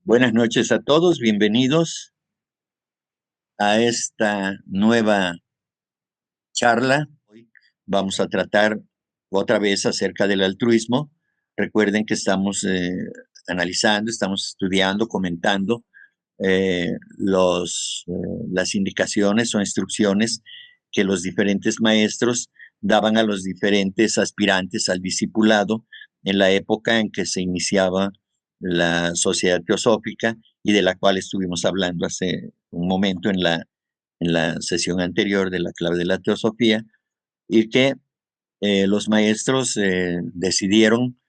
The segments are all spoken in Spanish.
Buenas noches a todos, bienvenidos a esta nueva charla. Hoy vamos a tratar otra vez acerca del altruismo. Recuerden que estamos analizando, estamos estudiando, comentando las indicaciones o instrucciones que los diferentes maestros daban a los diferentes aspirantes al discipulado en la época en que se iniciaba la sociedad teosófica y de la cual estuvimos hablando hace un momento en la sesión anterior de la clave de la teosofía, y que los maestros decidieron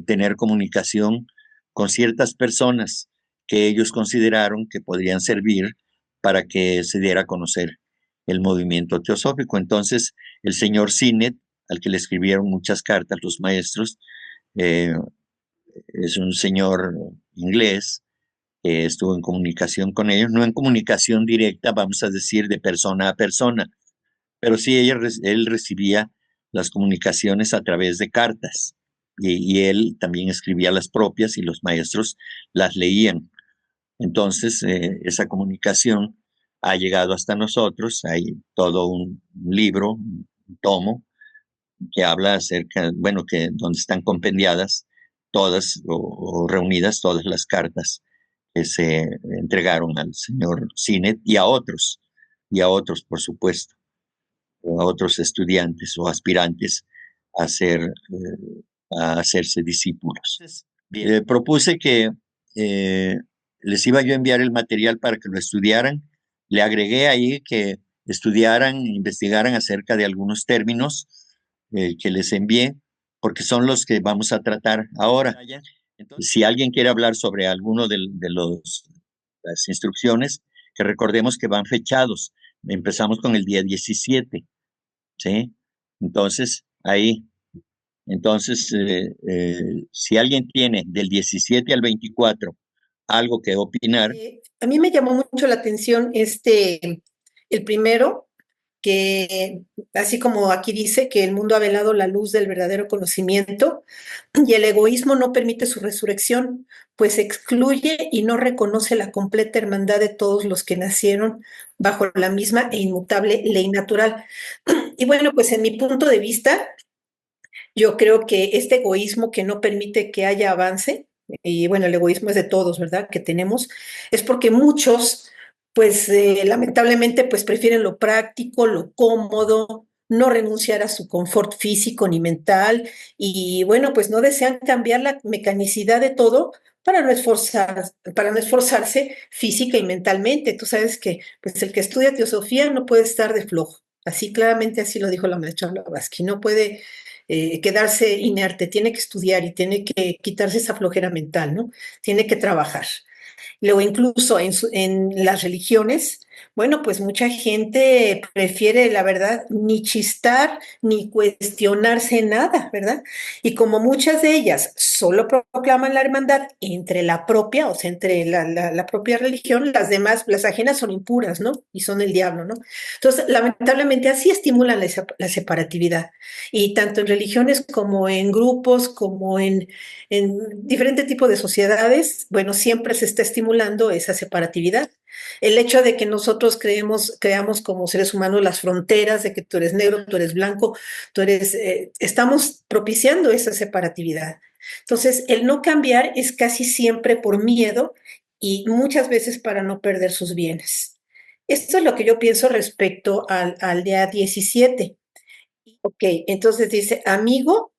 tener comunicación con ciertas personas que ellos consideraron que podrían servir para que se diera a conocer el movimiento teosófico. Entonces, el señor Sinet, al que le escribieron muchas cartas los maestros, eh, es un señor inglés que estuvo en comunicación con ellos, no en comunicación directa, vamos a decir, de persona a persona, pero sí él recibía las comunicaciones a través de cartas y él también escribía las propias y los maestros las leían. Entonces, esa comunicación ha llegado hasta nosotros. Hay todo un libro, un tomo, que habla acerca, bueno, que donde están compendiadas todas o reunidas todas las cartas que se entregaron al señor Sinet y a otros, por supuesto, a otros estudiantes o aspirantes a, ser, a hacerse discípulos. Bien. Propuse que les iba yo a enviar el material para que lo estudiaran. Le agregué ahí que estudiaran, investigaran acerca de algunos términos que les envié, porque son los que vamos a tratar ahora. Entonces, si alguien quiere hablar sobre alguno las instrucciones, que recordemos que van fechados. Empezamos con el día 17, ¿sí? Entonces, ahí. Entonces, si alguien tiene del 17 al 24 algo que opinar. A mí me llamó mucho la atención el primero, que así como aquí dice que el mundo ha velado la luz del verdadero conocimiento y el egoísmo no permite su resurrección, pues excluye y no reconoce la completa hermandad de todos los que nacieron bajo la misma e inmutable ley natural. Y bueno, pues en mi punto de vista, yo creo que este egoísmo que no permite que haya avance, y bueno, el egoísmo es de todos, ¿verdad? Que tenemos, es porque muchos, pues lamentablemente, pues prefieren lo práctico, lo cómodo, no renunciar a su confort físico ni mental, y bueno, pues no desean cambiar la mecanicidad de todo para no esforzarse física y mentalmente. Tú sabes que pues el que estudia teosofía no puede estar de flojo. Así claramente así lo dijo la maestra Blavatsky, no puede quedarse inerte, tiene que estudiar y tiene que quitarse esa flojera mental, ¿no? Tiene que trabajar. Luego, incluso en las religiones, bueno, pues mucha gente prefiere, la verdad, ni chistar ni cuestionarse nada, ¿verdad? Y como muchas de ellas solo proclaman la hermandad entre la propia, o sea, entre la propia religión, las demás, las ajenas son impuras, ¿no? Y son el diablo, ¿no? Entonces, lamentablemente, así estimulan la separatividad. Y tanto en religiones como en grupos, como en diferentes tipos de sociedades, bueno, siempre se está estimulando esa separatividad. El hecho de que nosotros creamos como seres humanos las fronteras, de que tú eres negro, tú eres blanco, estamos propiciando esa separatividad. Entonces, el no cambiar es casi siempre por miedo y muchas veces para no perder sus bienes. Esto es lo que yo pienso respecto al día 17. Ok, entonces dice, amigo,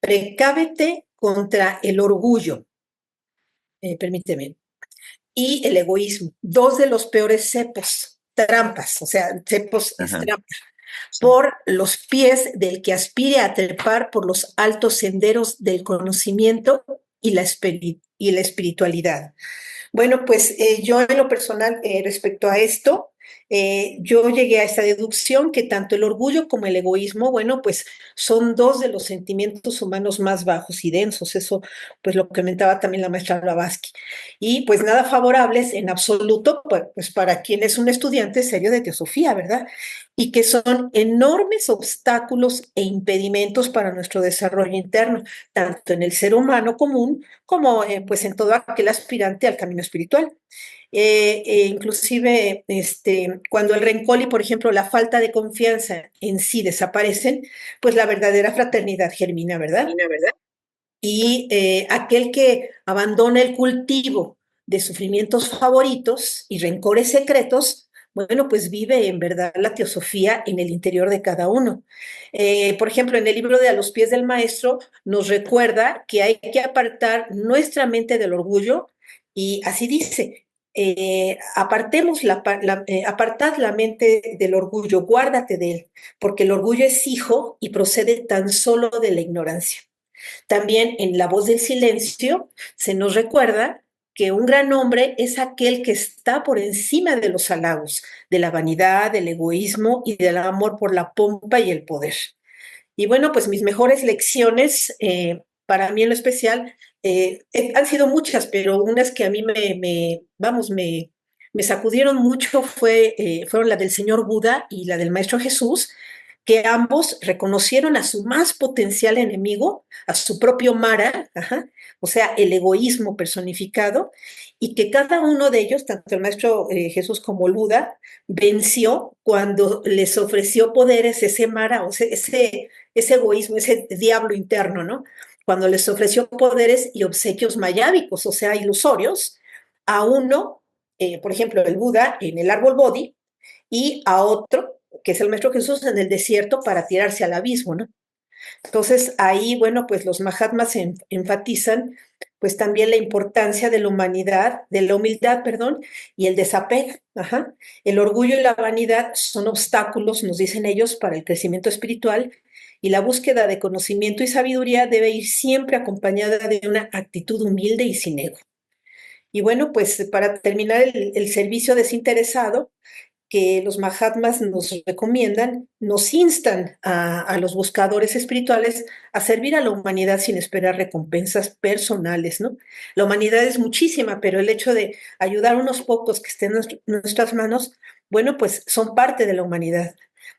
precávete contra el orgullo, permíteme, y el egoísmo, dos de los peores cepos, trampas, o sea, cepos es Ajá, trampa, sí. por los pies del que aspire a trepar por los altos senderos del conocimiento y la espiritualidad. Bueno, pues yo en lo personal, respecto a esto, Yo llegué a esta deducción que tanto el orgullo como el egoísmo, bueno, pues son dos de los sentimientos humanos más bajos y densos. Eso, pues lo comentaba también la maestra Blavatsky. Y pues nada favorables en absoluto, pues para quien es un estudiante serio de teosofía, ¿verdad? Y que son enormes obstáculos e impedimentos para nuestro desarrollo interno, tanto en el ser humano común como pues en todo aquel aspirante al camino espiritual. Inclusive cuando el rencor y, por ejemplo, la falta de confianza en sí desaparecen, pues la verdadera fraternidad germina, ¿verdad? Y aquel que abandona el cultivo de sufrimientos favoritos y rencores secretos, bueno, pues vive en verdad la teosofía en el interior de cada uno. Por ejemplo, en el libro de A los pies del maestro nos recuerda que hay que apartar nuestra mente del orgullo y así dice, apartad la mente del orgullo, guárdate de él, porque el orgullo es hijo y procede tan solo de la ignorancia. También en La voz del silencio se nos recuerda que un gran hombre es aquel que está por encima de los halagos, de la vanidad, del egoísmo y del amor por la pompa y el poder. Y bueno, pues mis mejores lecciones, para mí en lo especial, han sido muchas, pero unas que a mí me sacudieron mucho fueron la del señor Buda y la del maestro Jesús, que ambos reconocieron a su más potencial enemigo, a su propio Mara, ajá, o sea, el egoísmo personificado, y que cada uno de ellos, tanto el maestro Jesús como el Buda, venció cuando les ofreció poderes ese Mara, o sea, ese egoísmo, ese diablo interno, ¿no? Cuando les ofreció poderes y obsequios mayábicos, o sea, ilusorios, a uno, por ejemplo, el Buda en el árbol Bodhi, y a otro, que es el Maestro Jesús, en el desierto para tirarse al abismo, ¿no? Entonces ahí, bueno, pues los Mahatmas enfatizan pues también la importancia de la humanidad, de la humildad, perdón, y el desapego. Ajá. El orgullo y la vanidad son obstáculos, nos dicen ellos, para el crecimiento espiritual y la búsqueda de conocimiento y sabiduría debe ir siempre acompañada de una actitud humilde y sin ego. Y bueno, pues para terminar el servicio desinteresado, que los Mahatmas nos recomiendan, nos instan los buscadores espirituales a servir a la humanidad sin esperar recompensas personales, ¿no? La humanidad es muchísima, pero el hecho de ayudar a unos pocos que estén en nuestras manos, bueno, pues son parte de la humanidad.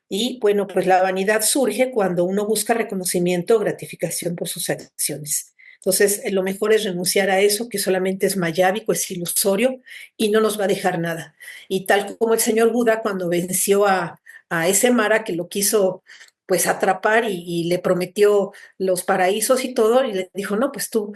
Y bueno, pues la vanidad surge cuando uno busca reconocimiento o gratificación por sus acciones. Entonces, lo mejor es renunciar a eso, que solamente es mayábico, es ilusorio y no nos va a dejar nada. Y tal como el señor Buda cuando venció a ese Mara que lo quiso pues atrapar y le prometió los paraísos y todo, y le dijo, no, pues tú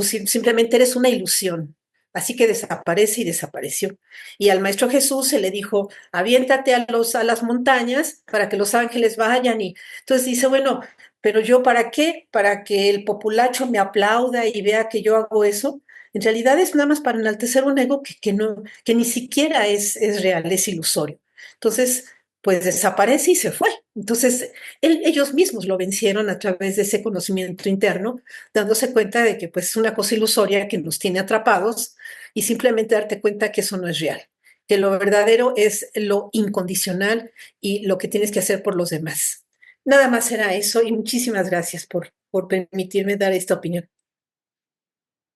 simplemente eres una ilusión. Así que desaparece y desapareció. Y al maestro Jesús se le dijo, aviéntate a las montañas para que los ángeles vayan. Y entonces dice, bueno, pero yo ¿para qué? Para que el populacho me aplauda y vea que yo hago eso. En realidad es nada más para enaltecer un ego que no, que ni siquiera es real, es ilusorio. Entonces, pues desaparece y se fue. Entonces, ellos mismos lo vencieron a través de ese conocimiento interno, dándose cuenta de que pues es una cosa ilusoria que nos tiene atrapados y simplemente darte cuenta que eso no es real, que lo verdadero es lo incondicional y lo que tienes que hacer por los demás. Nada más era eso y muchísimas gracias por permitirme dar esta opinión.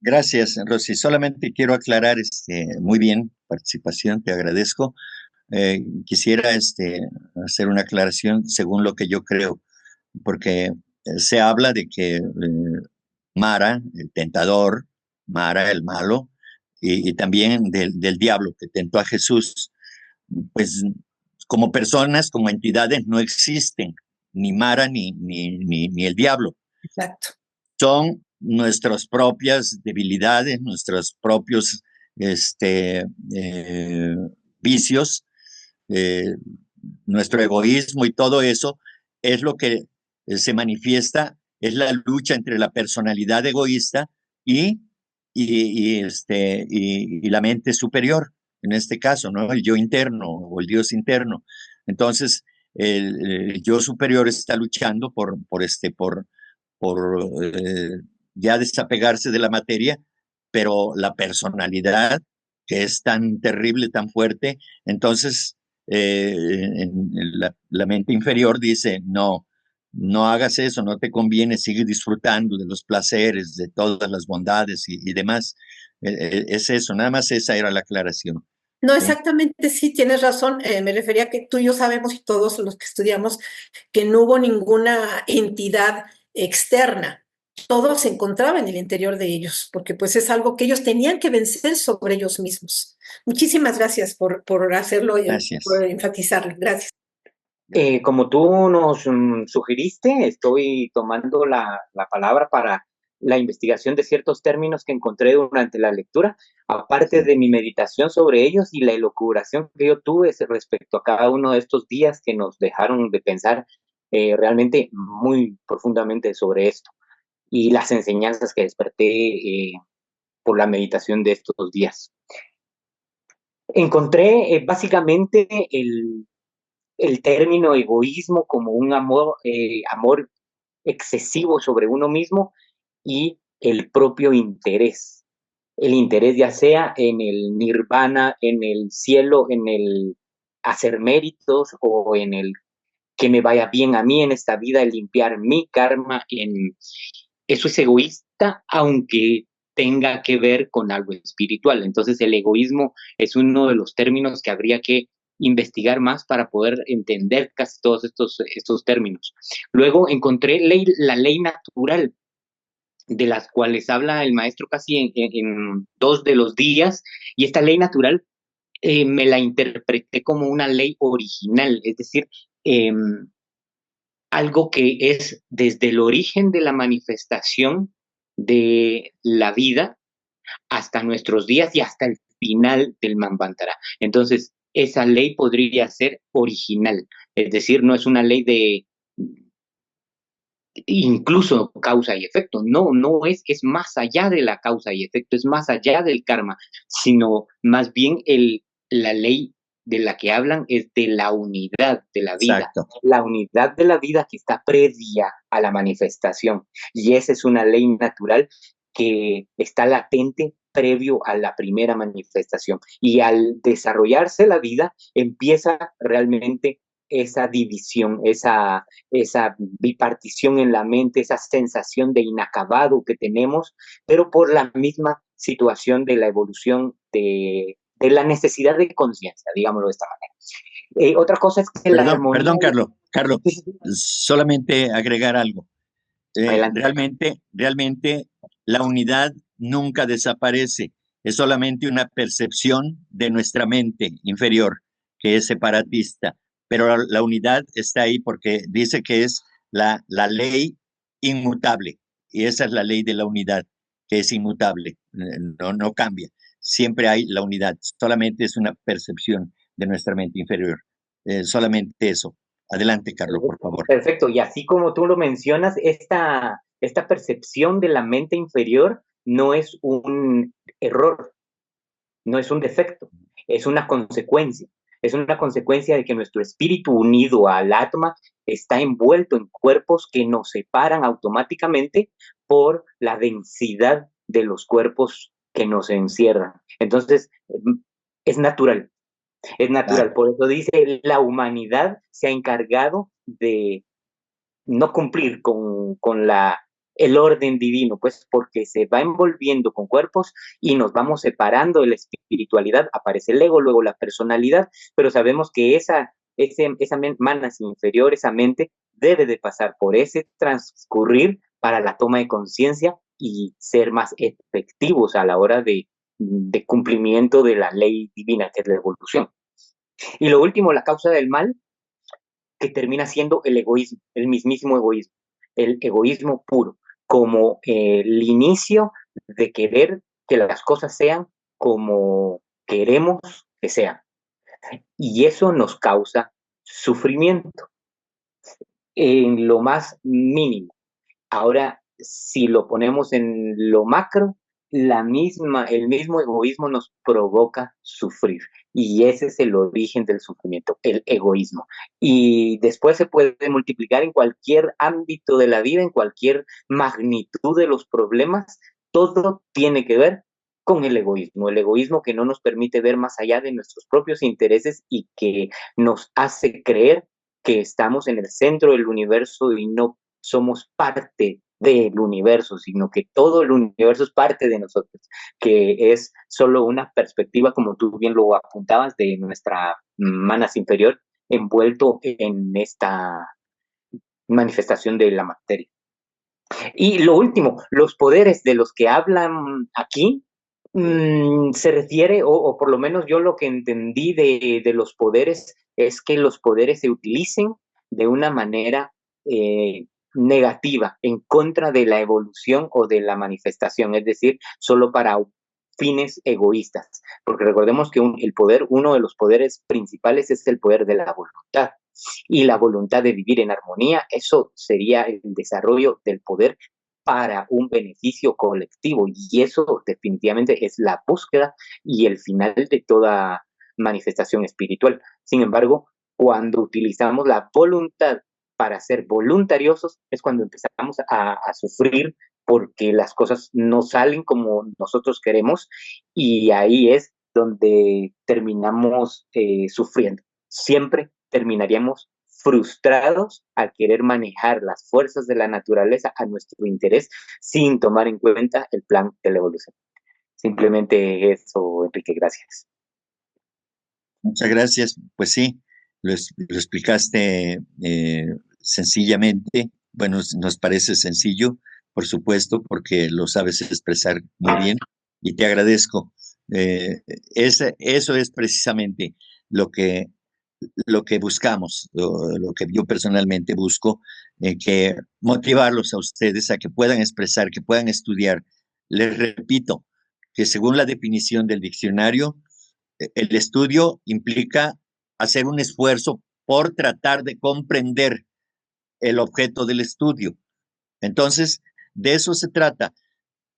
Gracias, Rosy. Solamente quiero aclarar, muy bien, participación, te agradezco. Quisiera hacer una aclaración según lo que yo creo, porque se habla de que Mara, el tentador, Mara, el malo, y también del diablo que tentó a Jesús, pues como personas, como entidades, no existen, ni Mara ni el diablo. Exacto. Son nuestras propias debilidades, nuestros propios eh, vicios, eh, nuestro egoísmo y todo eso es lo que se manifiesta, es la lucha entre la personalidad egoísta y, y la mente superior, en este caso, ¿no? El yo interno o el Dios interno. Entonces, el yo superior está luchando por ya desapegarse de la materia, pero la personalidad, que es tan terrible, tan fuerte, entonces la mente inferior dice, no, no hagas eso, no te conviene, sigue disfrutando de los placeres, de todas las bondades y demás. Es eso, nada más esa era la aclaración. No, ¿Sí? exactamente, sí, tienes razón. Me refería a que tú y yo sabemos y todos los que estudiamos que no hubo ninguna entidad externa. Todo se encontraba en el interior de ellos, porque pues es algo que ellos tenían que vencer sobre ellos mismos. Muchísimas gracias por hacerlo, por Gracias. enfatizarlo. Gracias. Como tú nos sugeriste, estoy tomando la palabra para la investigación de ciertos términos que encontré durante la lectura, aparte Sí. de mi meditación sobre ellos y la elucubración que yo tuve respecto a cada uno de estos días que nos dejaron de pensar realmente muy profundamente sobre esto y las enseñanzas que desperté por la meditación de estos días. Encontré básicamente el término egoísmo como un amor excesivo sobre uno mismo y el propio interés. El interés ya sea en el nirvana, en el cielo, en el hacer méritos o en el que me vaya bien a mí en esta vida, el limpiar mi karma. Eso es egoísta, aunque tenga que ver con algo espiritual. Entonces el egoísmo es uno de los términos que habría que investigar más para poder entender casi todos estos términos. Luego encontré la ley natural, de las cuales habla el maestro casi en dos de los días, y esta ley natural me la interpreté como una ley original, es decir, eh, algo que es desde el origen de la manifestación de la vida hasta nuestros días y hasta el final del Manvantara. Entonces, esa ley podría ser original, es decir, no es una ley de incluso causa y efecto, no es más allá de la causa y efecto, es más allá del karma, sino más bien la ley de la que hablan es de la unidad de la vida, Exacto. la unidad de la vida que está previa a la manifestación. Y esa es una ley natural que está latente previo a la primera manifestación. Y al desarrollarse la vida, empieza realmente esa división, esa bipartición en la mente, esa sensación de inacabado que tenemos, pero por la misma situación de la evolución de la necesidad de conciencia, digámoslo de esta manera. Otra cosa es que la Perdón, armonía... perdón, Carlos. Carlos, Sí, sí, sí. solamente agregar algo. Adelante. Realmente la unidad nunca desaparece, es solamente una percepción de nuestra mente inferior, que es separatista, pero la unidad está ahí porque dice que es la ley inmutable, y esa es la ley de la unidad, que es inmutable, no cambia, siempre hay la unidad, solamente es una percepción de nuestra mente inferior, solamente eso. Adelante, Carlos, por favor. Perfecto, y así como tú lo mencionas, esta percepción de la mente inferior no es un error, no es un defecto, es una consecuencia. Es una consecuencia de que nuestro espíritu unido al Atma está envuelto en cuerpos que nos separan automáticamente por la densidad de los cuerpos que nos encierran. Entonces, es natural, es Claro. natural. Por eso dice, la humanidad se ha encargado de no cumplir con el orden divino, pues porque se va envolviendo con cuerpos y nos vamos separando de la espiritualidad, aparece el ego, luego la personalidad, pero sabemos que esa manas inferior, esa mente, debe de pasar por ese transcurrir para la toma de conciencia y ser más efectivos a la hora de cumplimiento de la ley divina, que es la evolución. Y lo último, la causa del mal, que termina siendo el egoísmo, el mismísimo egoísmo, el egoísmo puro, como el inicio de querer que las cosas sean como queremos que sean. Y eso nos causa sufrimiento en lo más mínimo. Ahora, si lo ponemos en lo macro, el mismo egoísmo nos provoca sufrir. Y ese es el origen del sufrimiento, el egoísmo. Y después se puede multiplicar en cualquier ámbito de la vida, en cualquier magnitud de los problemas. Todo tiene que ver con el egoísmo que no nos permite ver más allá de nuestros propios intereses y que nos hace creer que estamos en el centro del universo y no somos parte del universo, sino que todo el universo es parte de nosotros, que es solo una perspectiva, como tú bien lo apuntabas, de nuestra manas inferior envuelto en esta manifestación de la materia. Y lo último, los poderes de los que hablan aquí se refiere, o por lo menos yo lo que entendí de los poderes, es que los poderes se utilicen de una manera negativa, en contra de la evolución o de la manifestación, es decir, solo para fines egoístas. Porque recordemos que el poder, uno de los poderes principales es el poder de la voluntad. Y la voluntad de vivir en armonía, eso sería el desarrollo del poder para un beneficio colectivo, y eso definitivamente es la búsqueda y el final de toda manifestación espiritual. Sin embargo, cuando utilizamos la voluntad para ser voluntariosos, es cuando empezamos a sufrir porque las cosas no salen como nosotros queremos, y ahí es donde terminamos sufriendo. Siempre terminaríamos frustrados al querer manejar las fuerzas de la naturaleza a nuestro interés sin tomar en cuenta el plan de la evolución. Simplemente eso, Enrique, gracias. Muchas gracias. Pues sí, lo explicaste sencillamente. Bueno, nos parece sencillo, por supuesto, porque lo sabes expresar muy bien y te agradezco. Eso es precisamente lo que buscamos, lo que yo personalmente busco, que motivarlos a ustedes a que puedan expresar, que puedan estudiar. Les repito que según la definición del diccionario, el estudio implica hacer un esfuerzo por tratar de comprender el objeto del estudio. Entonces, de eso se trata.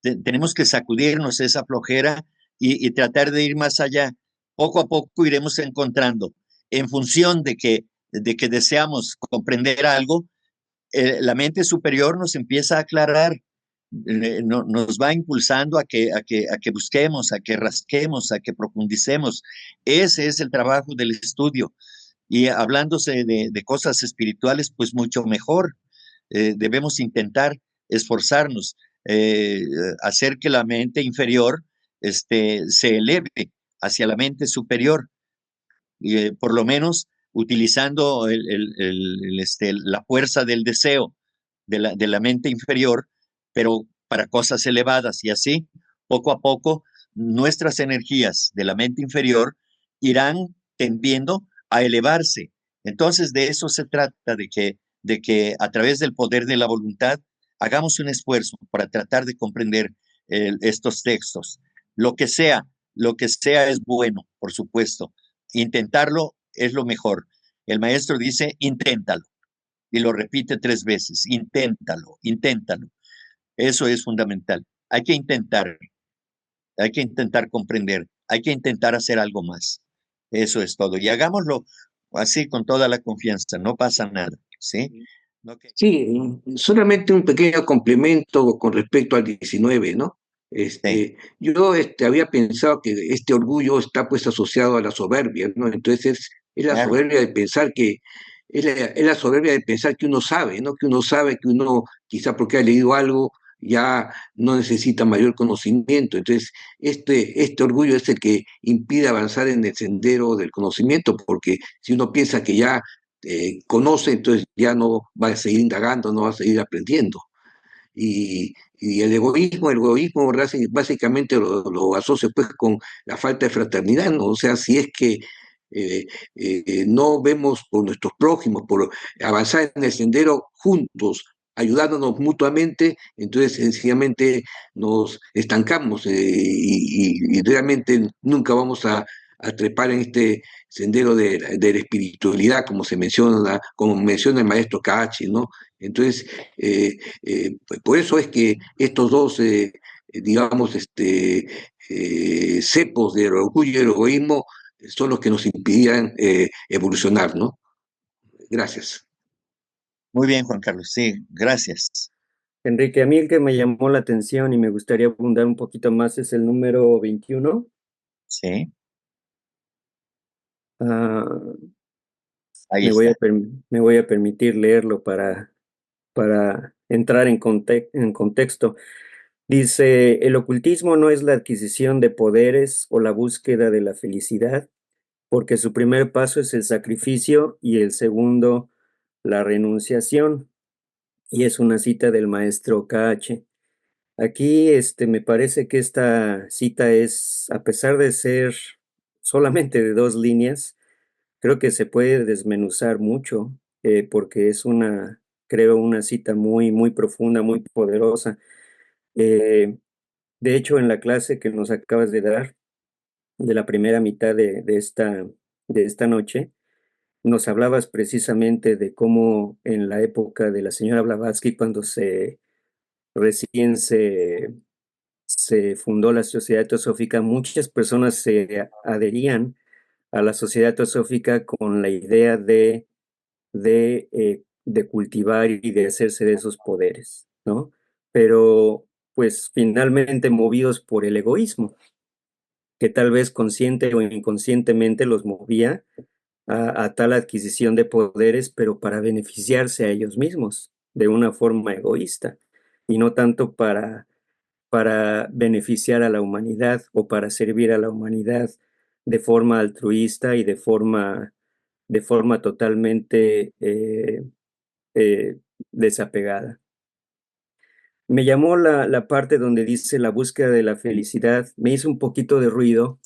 Tenemos que sacudirnos esa flojera y tratar de ir más allá. Poco a poco iremos encontrando, en función de que deseamos comprender algo, la mente superior nos empieza a aclarar, nos va impulsando a que busquemos, a que rasquemos, a que profundicemos. Ese es el trabajo del estudio. Y hablándose de cosas espirituales, pues mucho mejor. Debemos intentar esforzarnos, hacer que la mente inferior se eleve hacia la mente superior, y por lo menos utilizando la fuerza del deseo de la mente inferior, pero para cosas elevadas, y así, poco a poco, nuestras energías de la mente inferior irán tendiendo a elevarse. Entonces, de eso se trata, de que a través del poder de la voluntad hagamos un esfuerzo para tratar de comprender estos textos. Lo que sea es bueno, por supuesto. Intentarlo es lo mejor. El maestro dice, inténtalo, y lo repite 3 veces, inténtalo, inténtalo. Eso es fundamental. Hay que intentar comprender, hay que intentar hacer algo más. Eso es todo. Y hagámoslo así con toda la confianza, no pasa nada, ¿sí? Okay. Sí, solamente un pequeño complemento con respecto al 19, ¿no? Sí. Yo había pensado que este orgullo está pues asociado a la soberbia, ¿no? Entonces es la Claro. soberbia de pensar que, es la soberbia de pensar que uno sabe, ¿no? Que uno sabe, que uno quizá porque ha leído algo ya no necesita mayor conocimiento. Entonces este orgullo es el que impide avanzar en el sendero del conocimiento, porque si uno piensa que ya conoce, entonces ya no va a seguir indagando, no va a seguir aprendiendo. Y el egoísmo básicamente lo asocia pues con la falta de fraternidad, ¿no? O sea, si es que no vemos por nuestros prójimos, por avanzar en el sendero juntos, ayudándonos mutuamente, entonces sencillamente nos estancamos y realmente nunca vamos a trepar en este sendero de la espiritualidad, como menciona el maestro Cachi, ¿no? Entonces, por eso es que estos dos, digamos, cepos del orgullo y el egoísmo son los que nos impidían evolucionar, ¿no? Gracias. Muy bien, Juan Carlos. Sí, gracias. Enrique, a mí el que me llamó la atención y me gustaría abundar un poquito más es el número 21. Sí, Ah, ahí está. me voy a permitir leerlo para entrar en contexto. Dice, el ocultismo no es la adquisición de poderes o la búsqueda de la felicidad, porque su primer paso es el sacrificio y el segundo, la renunciación. Y es una cita del maestro KH. Aquí, me parece que esta cita es, a pesar de ser solamente de 2 líneas, creo que se puede desmenuzar mucho, porque es creo, una cita muy, muy profunda, muy poderosa. Eh, de hecho, en la clase que nos acabas de dar, de la primera mitad de esta noche, nos hablabas precisamente de cómo en la época de la señora Blavatsky, cuando recién se fundó la Sociedad Teosófica, muchas personas se adherían a la Sociedad Teosófica con la idea de cultivar y de hacerse de esos poderes, ¿no? Pero pues finalmente movidos por el egoísmo, que tal vez consciente o inconscientemente los movía a tal adquisición de poderes, pero para beneficiarse a ellos mismos de una forma egoísta y no tanto para beneficiar a la humanidad o para servir a la humanidad de forma altruista y de forma totalmente eh, desapegada. Me llamó la parte donde dice la búsqueda de la felicidad, me hizo un poquito de ruido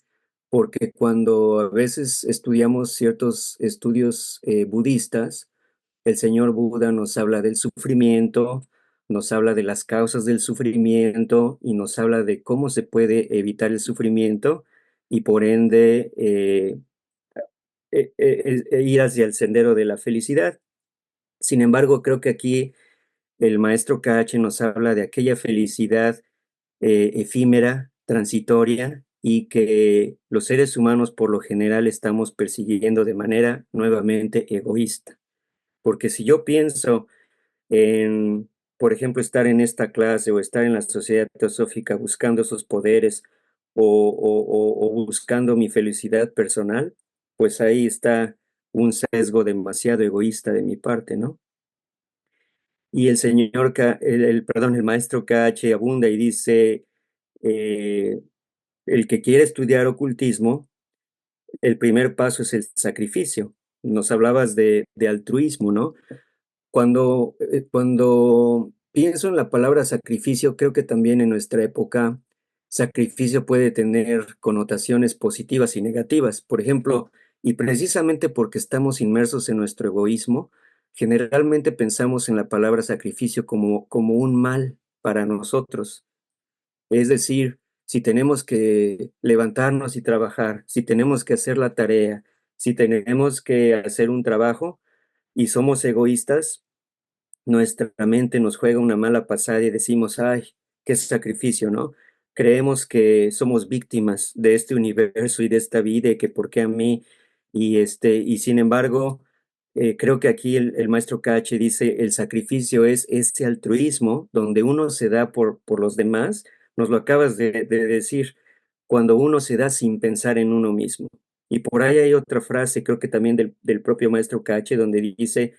porque cuando a veces estudiamos ciertos estudios budistas, el señor Buda nos habla del sufrimiento, nos habla de las causas del sufrimiento y nos habla de cómo se puede evitar el sufrimiento y por ende ir hacia el sendero de la felicidad. Sin embargo, creo que aquí el maestro KH nos habla de aquella felicidad efímera, transitoria y que los seres humanos por lo general estamos persiguiendo de manera nuevamente egoísta. Porque si yo pienso en, por ejemplo, estar en esta clase o estar en la sociedad teosófica buscando esos poderes o buscando mi felicidad personal, pues ahí está un sesgo demasiado egoísta de mi parte, ¿no? Y el señor, perdón, el maestro KH abunda y dice, eh, el que quiere estudiar ocultismo, el primer paso es el sacrificio. Nos hablabas de altruismo, ¿no? Cuando pienso en la palabra sacrificio, creo que también en nuestra época sacrificio puede tener connotaciones positivas y negativas. Por ejemplo, y precisamente porque estamos inmersos en nuestro egoísmo, generalmente pensamos en la palabra sacrificio como un mal para nosotros. Es decir, si tenemos que levantarnos y trabajar, si tenemos que hacer la tarea, si tenemos que hacer un trabajo y somos egoístas, nuestra mente nos juega una mala pasada y decimos, ay, qué sacrificio, ¿no? Creemos que somos víctimas de este universo y de esta vida y que por qué a mí. Y sin embargo, creo que aquí el maestro Cache dice, el sacrificio es este altruismo donde uno se da por los demás, nos lo acabas de decir, cuando uno se da sin pensar en uno mismo. Y por ahí hay otra frase, creo que también del propio maestro Cache, donde dice,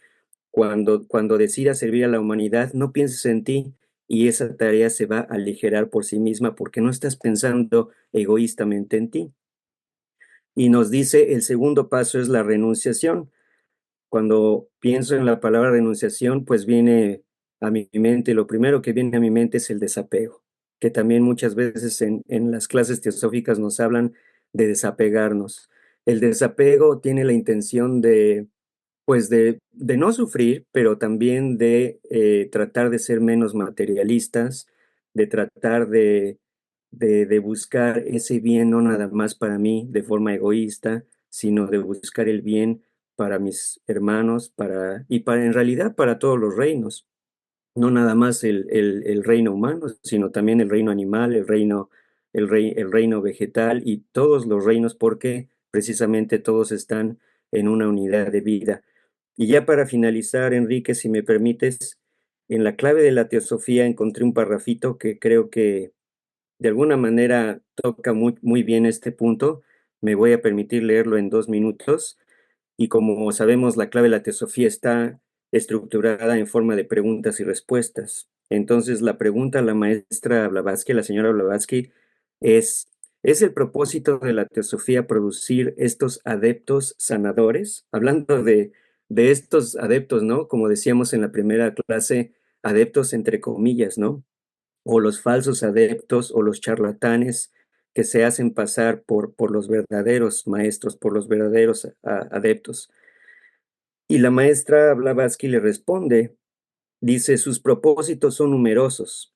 cuando decidas servir a la humanidad, no pienses en ti y esa tarea se va a aligerar por sí misma porque no estás pensando egoístamente en ti. Y nos dice, el segundo paso es la renunciación. Cuando pienso en la palabra renunciación, pues viene a mi mente, lo primero que viene a mi mente es el desapego, que también muchas veces en las clases teosóficas nos hablan de desapegarnos. El desapego tiene la intención pues de no sufrir, pero también de tratar de ser menos materialistas, de tratar de buscar ese bien no nada más para mí de forma egoísta, sino de buscar el bien para mis hermanos, en realidad para todos los reinos, no nada más el reino humano, sino también el reino animal, el reino vegetal y todos los reinos, porque precisamente todos están en una unidad de vida. Y ya para finalizar, Enrique, si me permites, en la clave de la teosofía encontré un parrafito que creo que de alguna manera toca muy bien este punto. Me voy a permitir leerlo en 2 minutos. Y como sabemos, la clave de la teosofía está estructurada en forma de preguntas y respuestas. Entonces, la pregunta a la maestra Blavatsky, la señora Blavatsky, es, ¿es el propósito de la teosofía producir estos adeptos sanadores? Hablando de estos adeptos, ¿no? Como decíamos en la primera clase, adeptos entre comillas, ¿no? O los falsos adeptos o los charlatanes que se hacen pasar por los verdaderos maestros, por los verdaderos adeptos. Y la maestra Blavatsky le responde, dice, sus propósitos son numerosos,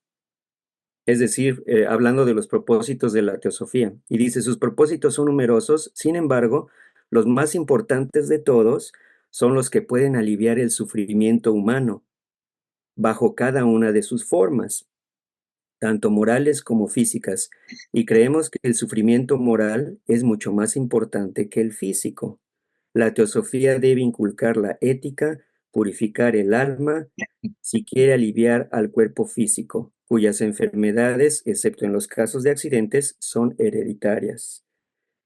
es decir, hablando de los propósitos de la teosofía, y dice, sus propósitos son numerosos, sin embargo, los más importantes de todos son los que pueden aliviar el sufrimiento humano bajo cada una de sus formas, tanto morales como físicas, y creemos que el sufrimiento moral es mucho más importante que el físico. La teosofía debe inculcar la ética, purificar el alma, si quiere aliviar al cuerpo físico, cuyas enfermedades, excepto en los casos de accidentes, son hereditarias.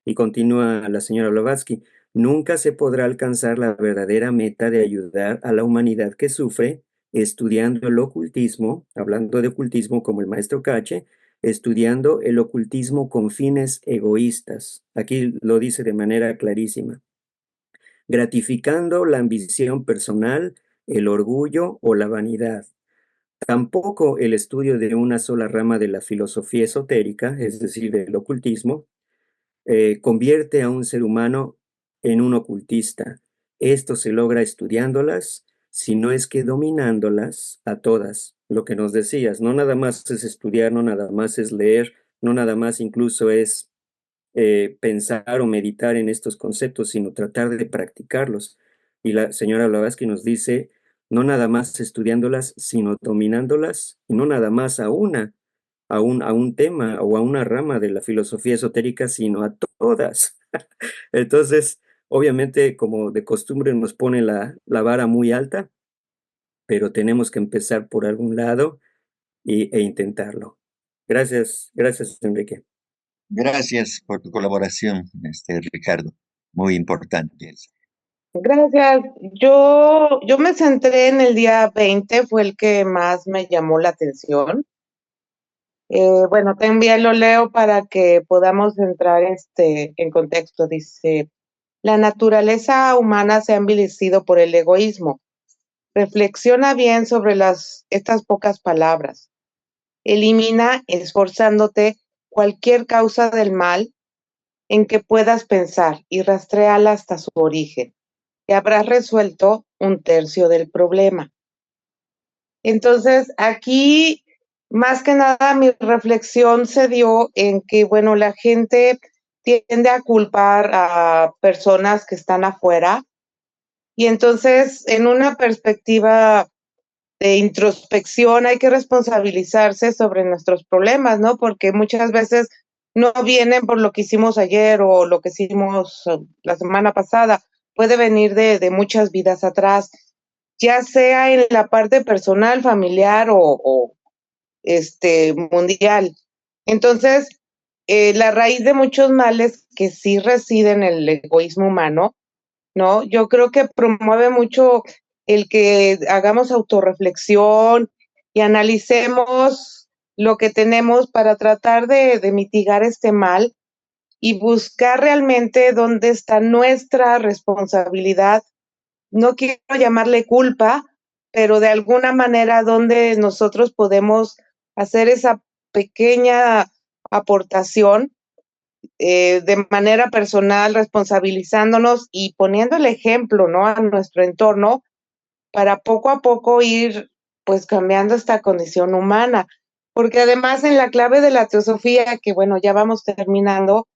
Y continúa la señora Blavatsky, nunca se podrá alcanzar la verdadera meta de ayudar a la humanidad que sufre estudiando el ocultismo, hablando de ocultismo como el maestro Cache, estudiando el ocultismo con fines egoístas. Aquí lo dice de manera clarísima. Gratificando la ambición personal, el orgullo o la vanidad. Tampoco el estudio de una sola rama de la filosofía esotérica, es decir, del ocultismo, convierte a un ser humano en un ocultista. Esto se logra estudiándolas, si no es que dominándolas a todas. Lo que nos decías, no nada más es estudiar, no nada más es leer, no nada más incluso es pensar o meditar en estos conceptos, sino tratar de practicarlos. Y la señora Blavatsky nos dice, no nada más estudiándolas, sino dominándolas, y no nada más a un tema o a una rama de la filosofía esotérica, sino a todas. Entonces, obviamente, como de costumbre, nos pone la vara muy alta, pero tenemos que empezar por algún lado e intentarlo. Gracias, Enrique. Gracias por tu colaboración, Ricardo. Muy importante. Gracias. Yo me centré en el día 20, fue el que más me llamó la atención. Bueno, también lo leo para que podamos entrar en contexto. Dice, la naturaleza humana se ha envilecido por el egoísmo. Reflexiona bien sobre estas pocas palabras. Elimina, esforzándote, cualquier causa del mal en que puedas pensar y rastréala hasta su origen. Y habrás resuelto 1/3 del problema. Entonces, aquí, más que nada, mi reflexión se dio en que, bueno, la gente tiende a culpar a personas que están afuera, y entonces, en una perspectiva de introspección, hay que responsabilizarse sobre nuestros problemas, ¿no? Porque muchas veces no vienen por lo que hicimos ayer o lo que hicimos la semana pasada, puede venir de muchas vidas atrás, ya sea en la parte personal, familiar o mundial. Entonces, la raíz de muchos males que sí reside en el egoísmo humano, ¿no? Yo creo que promueve mucho el que hagamos autorreflexión y analicemos lo que tenemos para tratar de mitigar este mal y buscar realmente dónde está nuestra responsabilidad. No quiero llamarle culpa, pero de alguna manera donde nosotros podemos hacer esa pequeña aportación de manera personal, responsabilizándonos y poniendo el ejemplo, ¿no? A nuestro entorno para poco a poco ir pues cambiando esta condición humana. Porque además en la clave de la teosofía, que bueno, ya vamos terminando,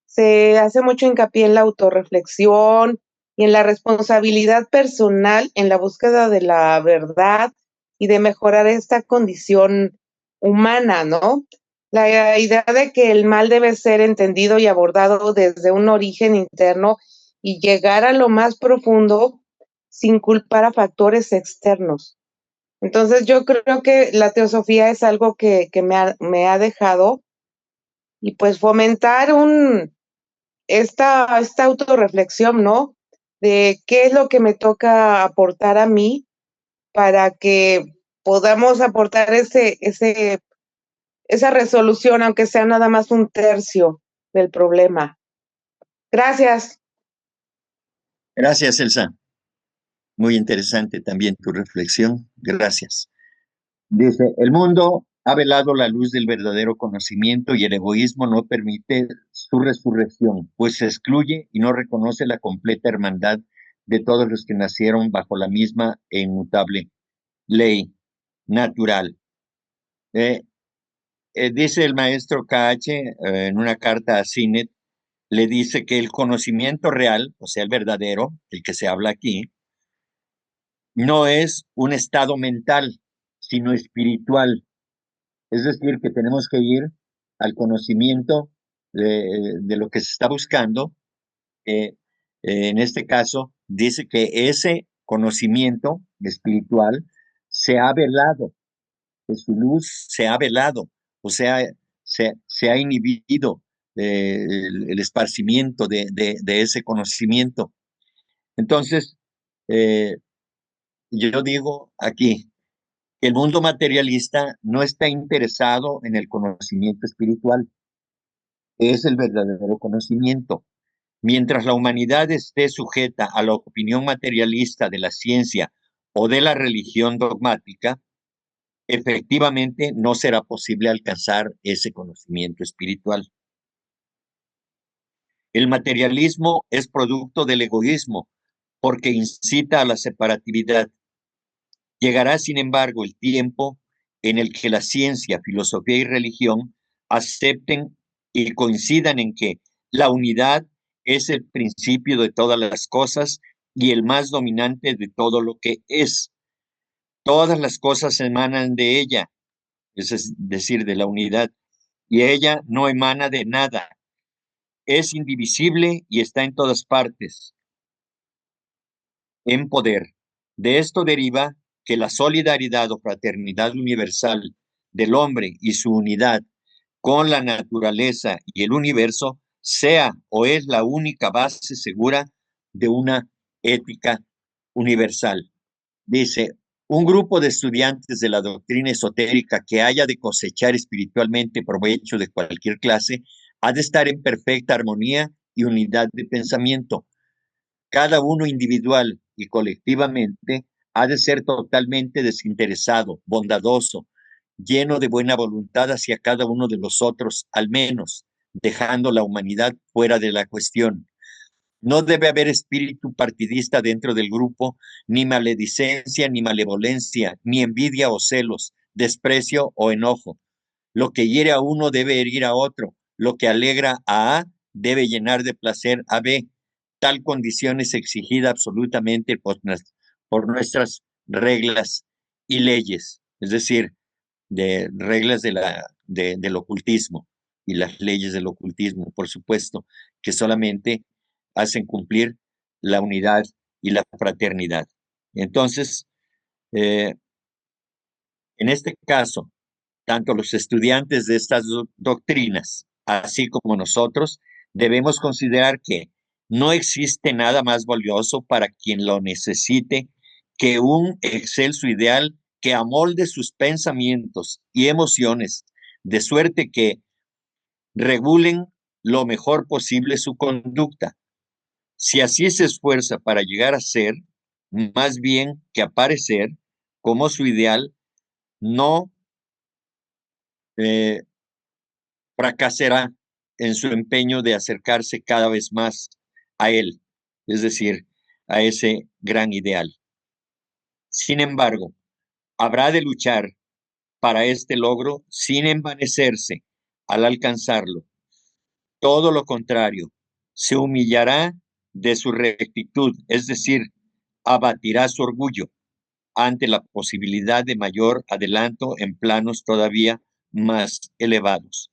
se hace mucho hincapié en la autorreflexión y en la responsabilidad personal en la búsqueda de la verdad y de mejorar esta condición humana, ¿no? La idea de que el mal debe ser entendido y abordado desde un origen interno y llegar a lo más profundo sin culpar a factores externos. Entonces yo creo que la teosofía es algo que me ha dejado, y pues fomentar esta autorreflexión, ¿no? De qué es lo que me toca aportar a mí para que podamos aportar esa resolución, aunque sea nada más un tercio del problema. Gracias. Gracias, Elsa. Muy interesante también tu reflexión. Gracias. Dice, el mundo ha velado la luz del verdadero conocimiento y el egoísmo no permite su resurrección, pues se excluye y no reconoce la completa hermandad de todos los que nacieron bajo la misma e inmutable ley natural. Dice el maestro KH en una carta a Sinet, le dice que el conocimiento real, o sea, el verdadero, el que se habla aquí, no es un estado mental, sino espiritual. Es decir, que tenemos que ir al conocimiento de lo que se está buscando. En este caso, dice que ese conocimiento espiritual se ha velado, que su luz se ha velado, o sea, se ha inhibido el esparcimiento de ese conocimiento. Entonces, eh, yo digo aquí, el mundo materialista no está interesado en el conocimiento espiritual, es el verdadero conocimiento. Mientras la humanidad esté sujeta a la opinión materialista de la ciencia o de la religión dogmática, efectivamente no será posible alcanzar ese conocimiento espiritual. El materialismo es producto del egoísmo porque incita a la separatividad. Llegará, sin embargo, el tiempo en el que la ciencia, filosofía y religión acepten y coincidan en que la unidad es el principio de todas las cosas y el más dominante de todo lo que es. Todas las cosas emanan de ella, es decir, de la unidad, y ella no emana de nada. Es indivisible y está en todas partes, en poder. De esto deriva que la solidaridad o fraternidad universal del hombre y su unidad con la naturaleza y el universo sea o es la única base segura de una ética universal. Dice, un grupo de estudiantes de la doctrina esotérica que haya de cosechar espiritualmente provecho de cualquier clase ha de estar en perfecta armonía y unidad de pensamiento. Cada uno individual y colectivamente ha de ser totalmente desinteresado, bondadoso, lleno de buena voluntad hacia cada uno de los otros, al menos, dejando la humanidad fuera de la cuestión. No debe haber espíritu partidista dentro del grupo, ni maledicencia, ni malevolencia, ni envidia o celos, desprecio o enojo. Lo que hiere a uno debe herir a otro. Lo que alegra a A debe llenar de placer a B. Tal condición es exigida absolutamente por nuestras reglas y leyes, es decir, de reglas del ocultismo y las leyes del ocultismo, por supuesto, que solamente hacen cumplir la unidad y la fraternidad. Entonces, en este caso, tanto los estudiantes de estas doctrinas, así como nosotros, debemos considerar que no existe nada más valioso para quien lo necesite que un excelso ideal que amolde sus pensamientos y emociones, de suerte que regulen lo mejor posible su conducta. Si así se esfuerza para llegar a ser, más bien que aparecer como su ideal, no eh, fracasará en su empeño de acercarse cada vez más a él, es decir, a ese gran ideal. Sin embargo, habrá de luchar para este logro sin envanecerse al alcanzarlo. Todo lo contrario, se humillará de su rectitud, es decir, abatirá su orgullo ante la posibilidad de mayor adelanto en planos todavía más elevados,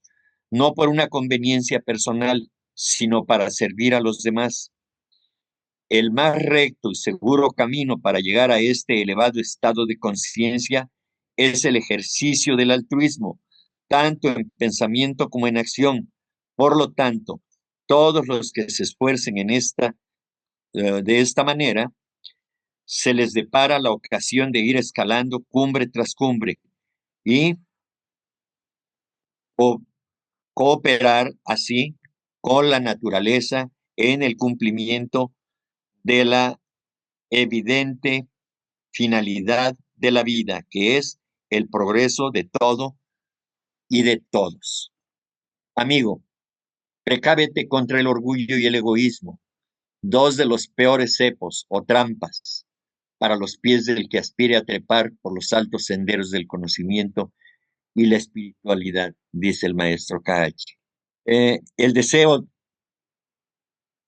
no por una conveniencia personal, sino para servir a los demás. El más recto y seguro camino para llegar a este elevado estado de conciencia es el ejercicio del altruismo, tanto en pensamiento como en acción. Por lo tanto, todos los que se esfuercen de esta manera, se les depara la ocasión de ir escalando cumbre tras cumbre y cooperar así con la naturaleza en el cumplimiento de la evidente finalidad de la vida, que es el progreso de todo y de todos. Amigo, precávete contra el orgullo y el egoísmo, dos de los peores cepos o trampas para los pies del que aspire a trepar por los altos senderos del conocimiento y la espiritualidad, dice el maestro Kahachi. El deseo,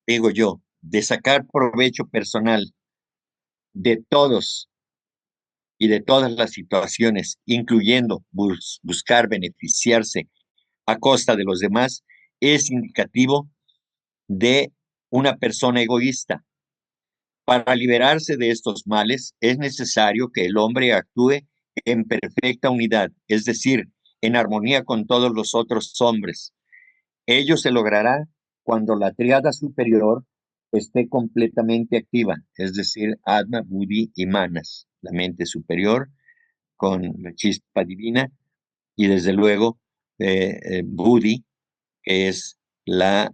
digo yo, de sacar provecho personal de todos y de todas las situaciones, incluyendo buscar beneficiarse a costa de los demás, es indicativo de una persona egoísta. Para liberarse de estos males es necesario que el hombre actúe en perfecta unidad, es decir, en armonía con todos los otros hombres. Ello se logrará cuando la tríada superior esté completamente activa, es decir, Atma, Buddhi y Manas, la mente superior con la chispa divina y desde luego Buddhi, que es la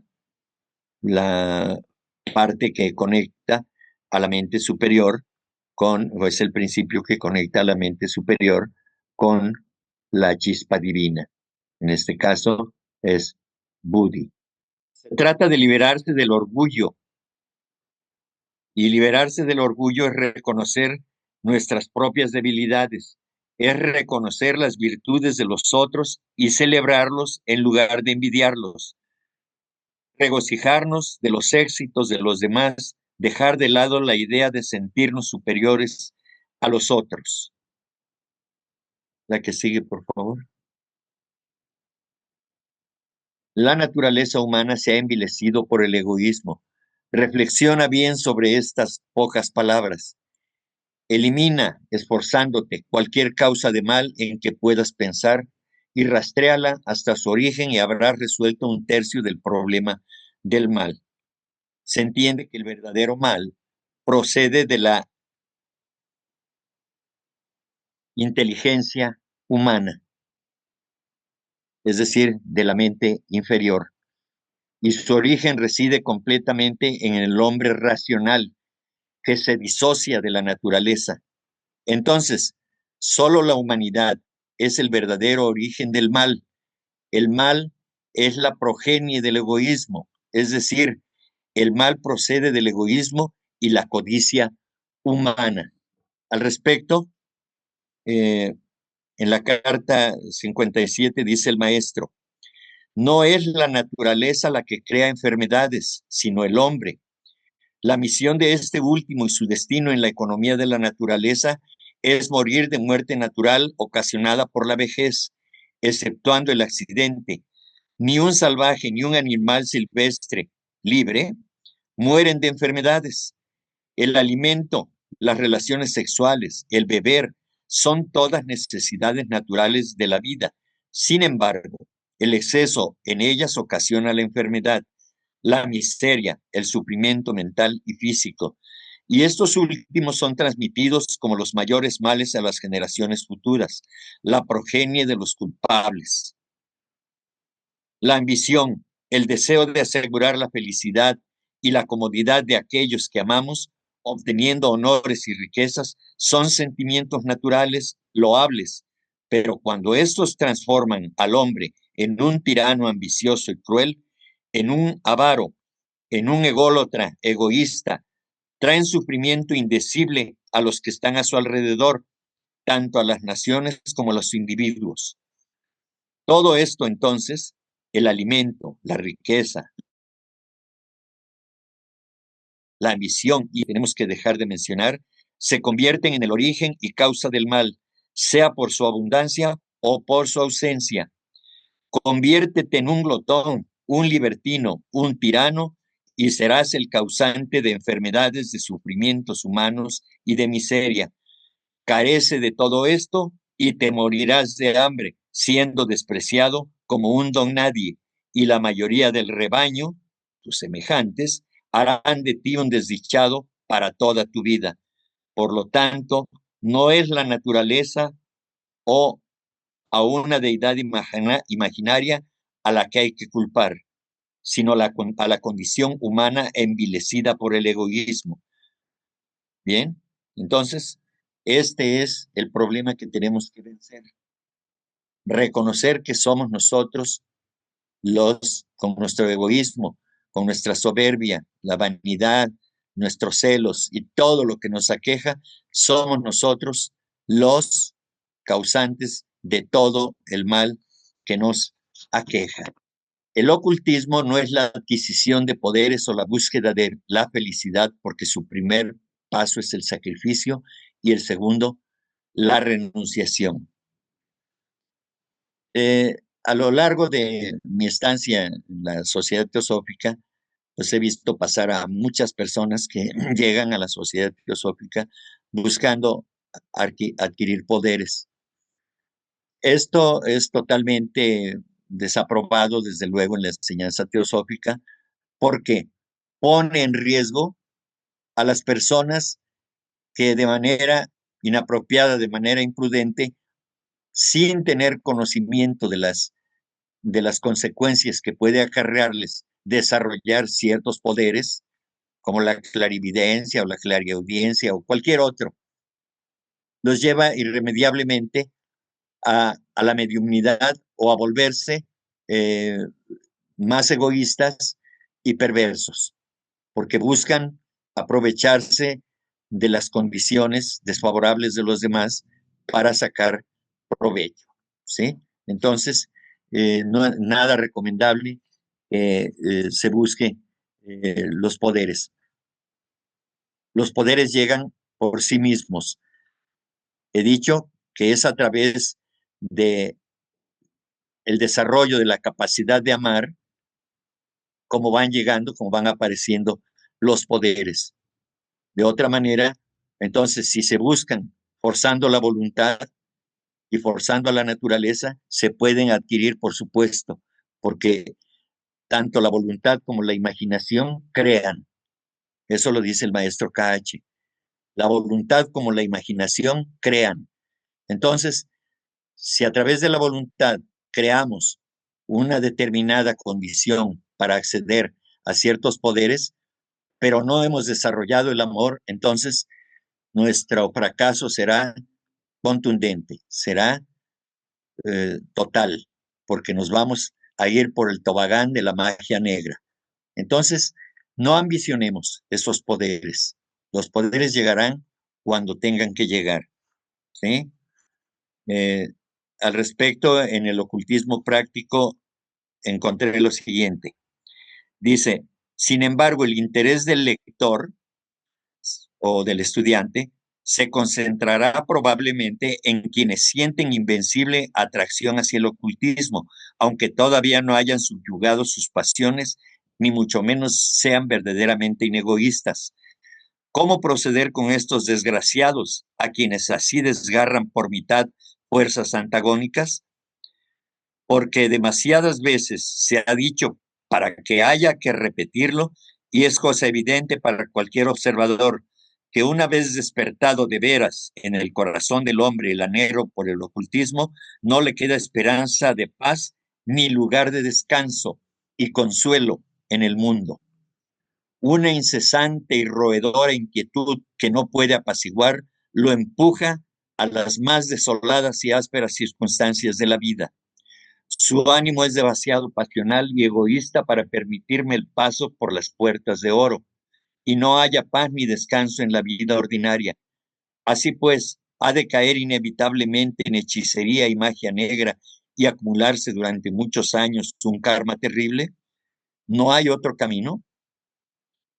parte que conecta a la mente superior o es el principio que conecta a la mente superior con la chispa divina. En este caso es Buddhi. Se trata de liberarse del orgullo, y liberarse del orgullo es reconocer nuestras propias debilidades, es reconocer las virtudes de los otros y celebrarlos en lugar de envidiarlos, regocijarnos de los éxitos de los demás, dejar de lado la idea de sentirnos superiores a los otros. La que sigue, por favor. La naturaleza humana se ha envilecido por el egoísmo. Reflexiona bien sobre estas pocas palabras. Elimina, esforzándote, cualquier causa de mal en que puedas pensar y rastréala hasta su origen y habrás resuelto un tercio del problema del mal. Se entiende que el verdadero mal procede de la inteligencia humana, es decir, de la mente inferior, y su origen reside completamente en el hombre racional, que se disocia de la naturaleza. Entonces, solo la humanidad es el verdadero origen del mal. El mal es la progenie del egoísmo, es decir, el mal procede del egoísmo y la codicia humana. Al respecto, en la carta 57 dice el maestro, no es la naturaleza la que crea enfermedades, sino el hombre. La misión de este último y su destino en la economía de la naturaleza es morir de muerte natural ocasionada por la vejez, exceptuando el accidente. Ni un salvaje ni un animal silvestre libre mueren de enfermedades. El alimento, las relaciones sexuales, el beber, son todas necesidades naturales de la vida. Sin embargo, el exceso en ellas ocasiona la enfermedad, la miseria, el sufrimiento mental y físico. Y estos últimos son transmitidos como los mayores males a las generaciones futuras, la progenie de los culpables. La ambición, el deseo de asegurar la felicidad y la comodidad de aquellos que amamos, obteniendo honores y riquezas, son sentimientos naturales, loables, pero cuando estos transforman al hombre en un tirano ambicioso y cruel, en un avaro, en un ególatra, egoísta, traen sufrimiento indecible a los que están a su alrededor, tanto a las naciones como a los individuos. Todo esto entonces, el alimento, la riqueza, la ambición, y tenemos que dejar de mencionar, se convierten en el origen y causa del mal, sea por su abundancia o por su ausencia. Conviértete en un glotón, un libertino, un tirano, y serás el causante de enfermedades, de sufrimientos humanos y de miseria. Carece de todo esto y te morirás de hambre, siendo despreciado como un don nadie, y la mayoría del rebaño, tus semejantes, harán de ti un desdichado para toda tu vida. Por lo tanto, no es la naturaleza o a una deidad imaginaria a la que hay que culpar, sino a la condición humana envilecida por el egoísmo. Bien, entonces, este es el problema que tenemos que vencer. Reconocer que somos nosotros con nuestro egoísmo, con nuestra soberbia, la vanidad, nuestros celos y todo lo que nos aqueja, somos nosotros los causantes de todo el mal que nos aqueja. El ocultismo no es la adquisición de poderes o la búsqueda de la felicidad, porque su primer paso es el sacrificio y el segundo, la renunciación. A lo largo de mi estancia en la Sociedad Teosófica, pues he visto pasar a muchas personas que llegan a la Sociedad Teosófica buscando adquirir poderes. Esto es totalmente desaprobado, desde luego, en la enseñanza teosófica, porque pone en riesgo a las personas que de manera inapropiada, de manera imprudente, sin tener conocimiento de las consecuencias que puede acarrearles desarrollar ciertos poderes, como la clarividencia o la clariaudiencia o cualquier otro, los lleva irremediablemente a la mediumnidad o a volverse más egoístas y perversos, porque buscan aprovecharse de las condiciones desfavorables de los demás para sacar provecho, ¿sí? Entonces, no, nada recomendable que se busque los poderes. Los poderes llegan por sí mismos. He dicho que es a través de el desarrollo de la capacidad de amar como van llegando, como van apareciendo los poderes. De otra manera, entonces, si se buscan forzando la voluntad y forzando a la naturaleza, se pueden adquirir, por supuesto, porque tanto la voluntad como la imaginación crean. Eso lo dice el maestro KH. La voluntad como la imaginación crean. Entonces, si a través de la voluntad creamos una determinada condición para acceder a ciertos poderes, pero no hemos desarrollado el amor, entonces nuestro fracaso será contundente, será total, porque nos vamos a ir por el tobogán de la magia negra. Entonces, no ambicionemos esos poderes. Los poderes llegarán cuando tengan que llegar, ¿sí? Al respecto, en el ocultismo práctico encontré lo siguiente. Dice, sin embargo, el interés del lector o del estudiante se concentrará probablemente en quienes sienten invencible atracción hacia el ocultismo, aunque todavía no hayan subyugado sus pasiones, ni mucho menos sean verdaderamente inegoístas. ¿Cómo proceder con estos desgraciados, a quienes así desgarran por mitad fuerzas antagónicas? Porque demasiadas veces se ha dicho para que haya que repetirlo, y es cosa evidente para cualquier observador, que una vez despertado de veras en el corazón del hombre el anhelo por el ocultismo, no le queda esperanza de paz ni lugar de descanso y consuelo en el mundo. Una incesante y roedora inquietud que no puede apaciguar lo empuja a las más desoladas y ásperas circunstancias de la vida. Su ánimo es demasiado pasional y egoísta para permitirme el paso por las puertas de oro, y no haya paz ni descanso en la vida ordinaria. Así pues, ha de caer inevitablemente en hechicería y magia negra y acumularse durante muchos años un karma terrible. ¿No hay otro camino?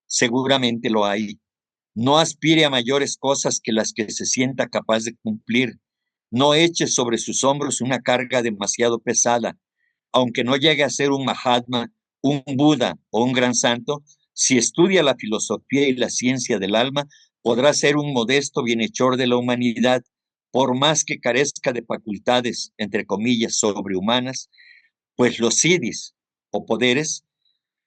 Seguramente lo hay. No aspire a mayores cosas que las que se sienta capaz de cumplir. No eche sobre sus hombros una carga demasiado pesada. Aunque no llegue a ser un Mahatma, un Buda o un gran santo, Si estudia la filosofía y la ciencia del alma, podrá ser un modesto bienhechor de la humanidad, por más que carezca de facultades, entre comillas, sobrehumanas, pues los siddhis o poderes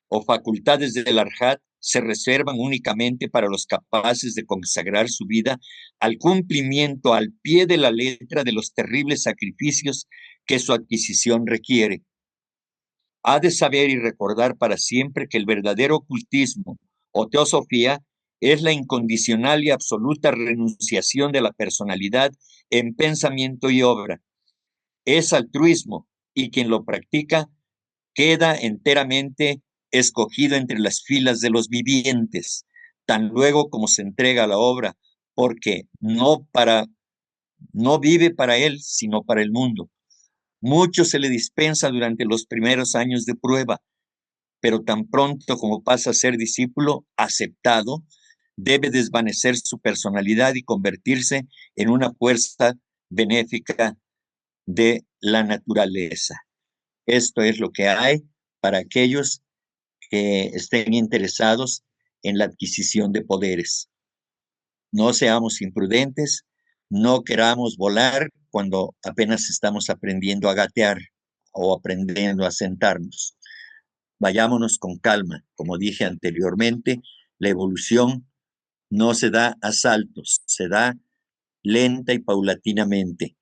o facultades del Arhat se reservan únicamente para los capaces de consagrar su vida al cumplimiento al pie de la letra de los terribles sacrificios que su adquisición requiere. Ha de saber y recordar para siempre que el verdadero ocultismo o teosofía es la incondicional y absoluta renunciación de la personalidad en pensamiento y obra. Es altruismo y quien lo practica queda enteramente escogido entre las filas de los vivientes, tan luego como se entrega a la obra, porque no vive para él, sino para el mundo. Mucho se le dispensa durante los primeros años de prueba, pero tan pronto como pasa a ser discípulo aceptado, debe desvanecer su personalidad y convertirse en una fuerza benéfica de la naturaleza. Esto es lo que hay para aquellos que estén interesados en la adquisición de poderes. No seamos imprudentes, no queramos volar cuando apenas estamos aprendiendo a gatear o aprendiendo a sentarnos. Vayámonos con calma. Como dije anteriormente, la evolución no se da a saltos, se da lenta y paulatinamente,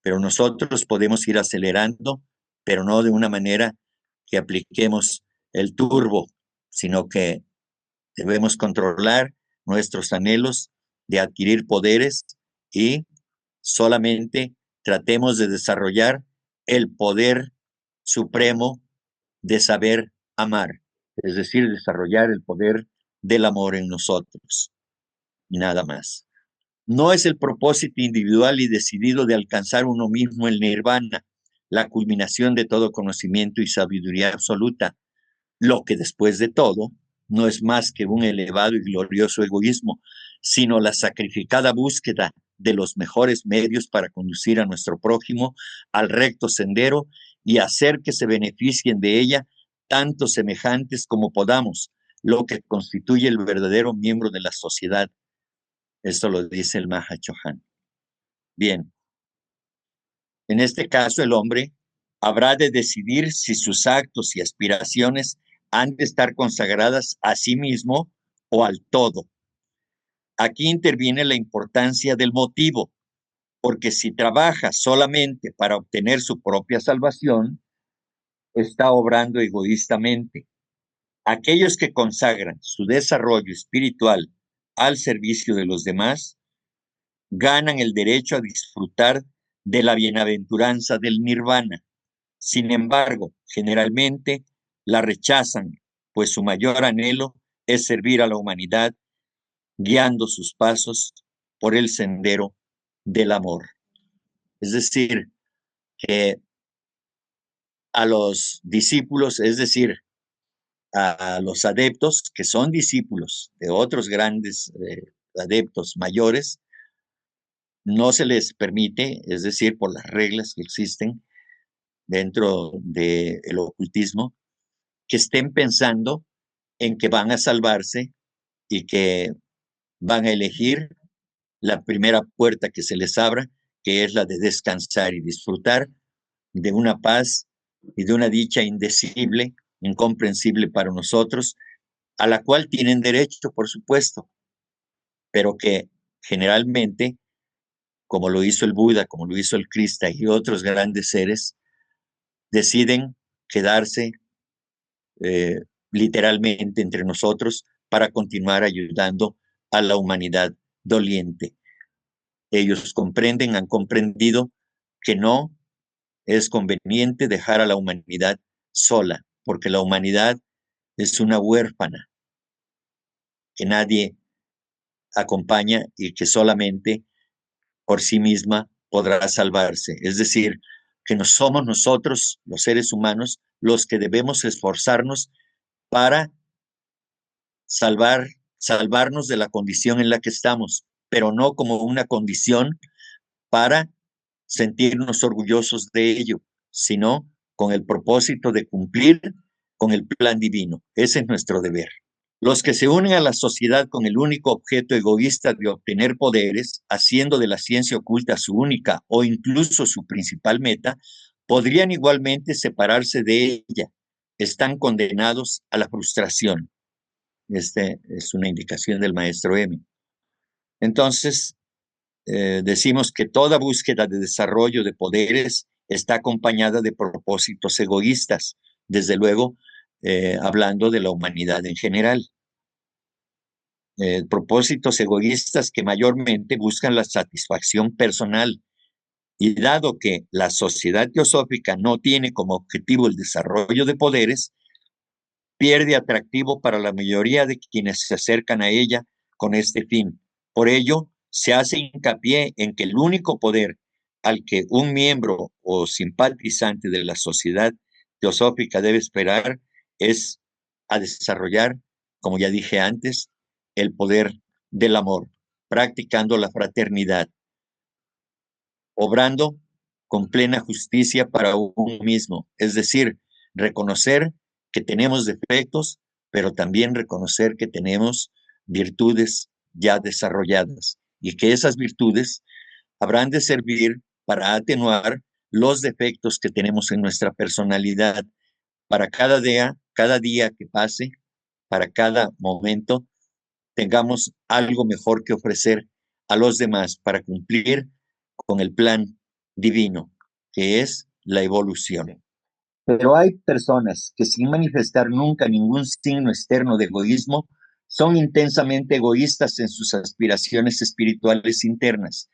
pero nosotros podemos ir acelerando, pero no de una manera que apliquemos el turbo, sino que debemos controlar nuestros anhelos de adquirir poderes y solamente tratemos de desarrollar el poder supremo de saber amar, es decir, desarrollar el poder del amor en nosotros y nada más. No es el propósito individual y decidido de alcanzar uno mismo el nirvana, la culminación de todo conocimiento y sabiduría absoluta, lo que después de todo no es más que un elevado y glorioso egoísmo, sino la sacrificada búsqueda de los mejores medios para conducir a nuestro prójimo al recto sendero y hacer que se beneficien de ella tantos semejantes como podamos, lo que constituye el verdadero miembro de la sociedad. Esto lo dice el Mahachohan. Bien, en este caso el hombre habrá de decidir si sus actos y aspiraciones han de estar consagradas a sí mismo o al todo. Aquí interviene la importancia del motivo, porque si trabaja solamente para obtener su propia salvación, está obrando egoístamente. Aquellos que consagran su desarrollo espiritual al servicio de los demás, ganan el derecho a disfrutar de la bienaventuranza del nirvana. Sin embargo, generalmente la rechazan, pues su mayor anhelo es servir a la humanidad, guiando sus pasos por el sendero del amor. Es decir, que a los discípulos, es decir, a los adeptos que son discípulos de otros grandes adeptos mayores, no se les permite, es decir, por las reglas que existen dentro del ocultismo, que estén pensando en que van a salvarse y que van a elegir la primera puerta que se les abra, que es la de descansar y disfrutar de una paz y de una dicha indecible, incomprensible para nosotros, a la cual tienen derecho, por supuesto, pero que generalmente, como lo hizo el Buda, como lo hizo el Krishna y otros grandes seres, deciden quedarse literalmente entre nosotros para continuar ayudando a la humanidad doliente. Ellos comprenden, han comprendido que no es conveniente dejar a la humanidad sola, porque la humanidad es una huérfana que nadie acompaña y que solamente por sí misma podrá salvarse. Es decir, que no somos nosotros, los seres humanos, los que debemos esforzarnos para salvarnos de la condición en la que estamos, pero no como una condición para sentirnos orgullosos de ello, sino con el propósito de cumplir con el plan divino. Ese es nuestro deber. Los que se unen a la sociedad con el único objeto egoísta de obtener poderes, haciendo de la ciencia oculta su única o incluso su principal meta, podrían igualmente separarse de ella. Están condenados a la frustración. Este es una indicación del maestro M. Entonces, decimos que toda búsqueda de desarrollo de poderes está acompañada de propósitos egoístas, desde luego, hablando de la humanidad en general. Propósitos egoístas que mayormente buscan la satisfacción personal. Y dado que la sociedad teosófica no tiene como objetivo el desarrollo de poderes, pierde atractivo para la mayoría de quienes se acercan a ella con este fin. Por ello, se hace hincapié en que el único poder al que un miembro o simpatizante de la sociedad teosófica debe esperar es a desarrollar, como ya dije antes, el poder del amor, practicando la fraternidad, obrando con plena justicia para uno mismo, es decir, reconocer que tenemos defectos, pero también reconocer que tenemos virtudes ya desarrolladas y que esas virtudes habrán de servir para atenuar los defectos que tenemos en nuestra personalidad para cada día que pase, para cada momento, tengamos algo mejor que ofrecer a los demás para cumplir con el plan divino, que es la evolución. Pero hay personas que sin manifestar nunca ningún signo externo de egoísmo, son intensamente egoístas en sus aspiraciones espirituales internas.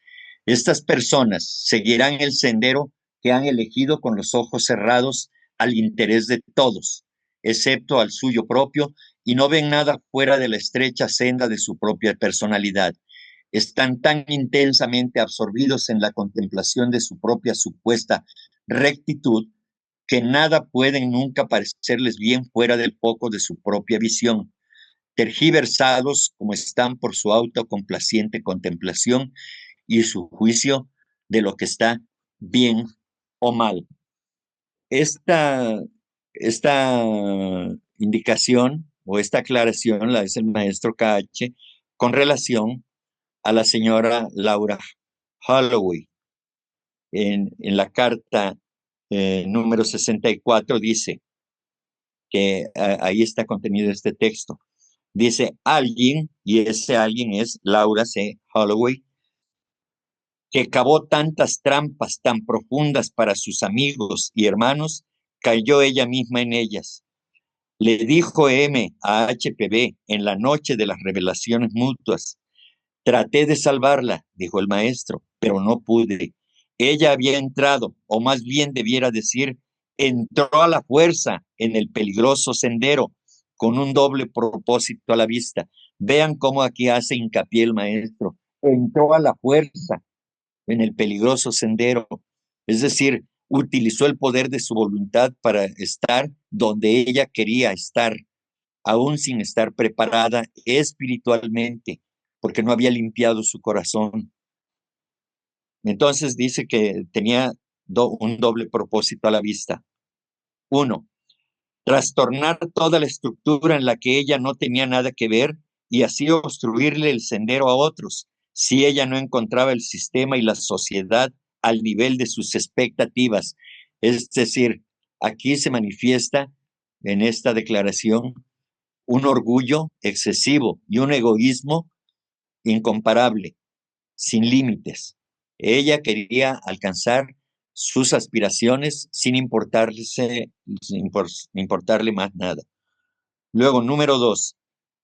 Estas personas seguirán el sendero que han elegido con los ojos cerrados al interés de todos, excepto al suyo propio, y no ven nada fuera de la estrecha senda de su propia personalidad. Están tan intensamente absorbidos en la contemplación de su propia supuesta rectitud que nada pueden nunca parecerles bien fuera del foco de su propia visión, tergiversados como están por su autocomplaciente contemplación y su juicio de lo que está bien o mal. Esta indicación o esta aclaración la hace el maestro KH con relación a la señora Laura Holloway. En la carta número 64 dice que ahí está contenido este texto. Dice alguien, y ese alguien es Laura C. Holloway, que cavó tantas trampas tan profundas para sus amigos y hermanos, cayó ella misma en ellas. Le dijo M a HPB en la noche de las revelaciones mutuas. Traté de salvarla, dijo el maestro, pero no pude. Ella había entrado, o más bien debiera decir, entró a la fuerza en el peligroso sendero, con un doble propósito a la vista. Vean cómo aquí hace hincapié el maestro. Entró a la fuerza en el peligroso sendero. Es decir, utilizó el poder de su voluntad para estar donde ella quería estar, aún sin estar preparada espiritualmente, porque no había limpiado su corazón. Entonces dice que tenía un doble propósito a la vista. Uno, trastornar toda la estructura en la que ella no tenía nada que ver y así obstruirle el sendero a otros, si ella no encontraba el sistema y la sociedad al nivel de sus expectativas. Es decir, aquí se manifiesta en esta declaración un orgullo excesivo y un egoísmo incomparable, sin límites. Ella quería alcanzar sus aspiraciones sin importarle más nada. Luego, número 2,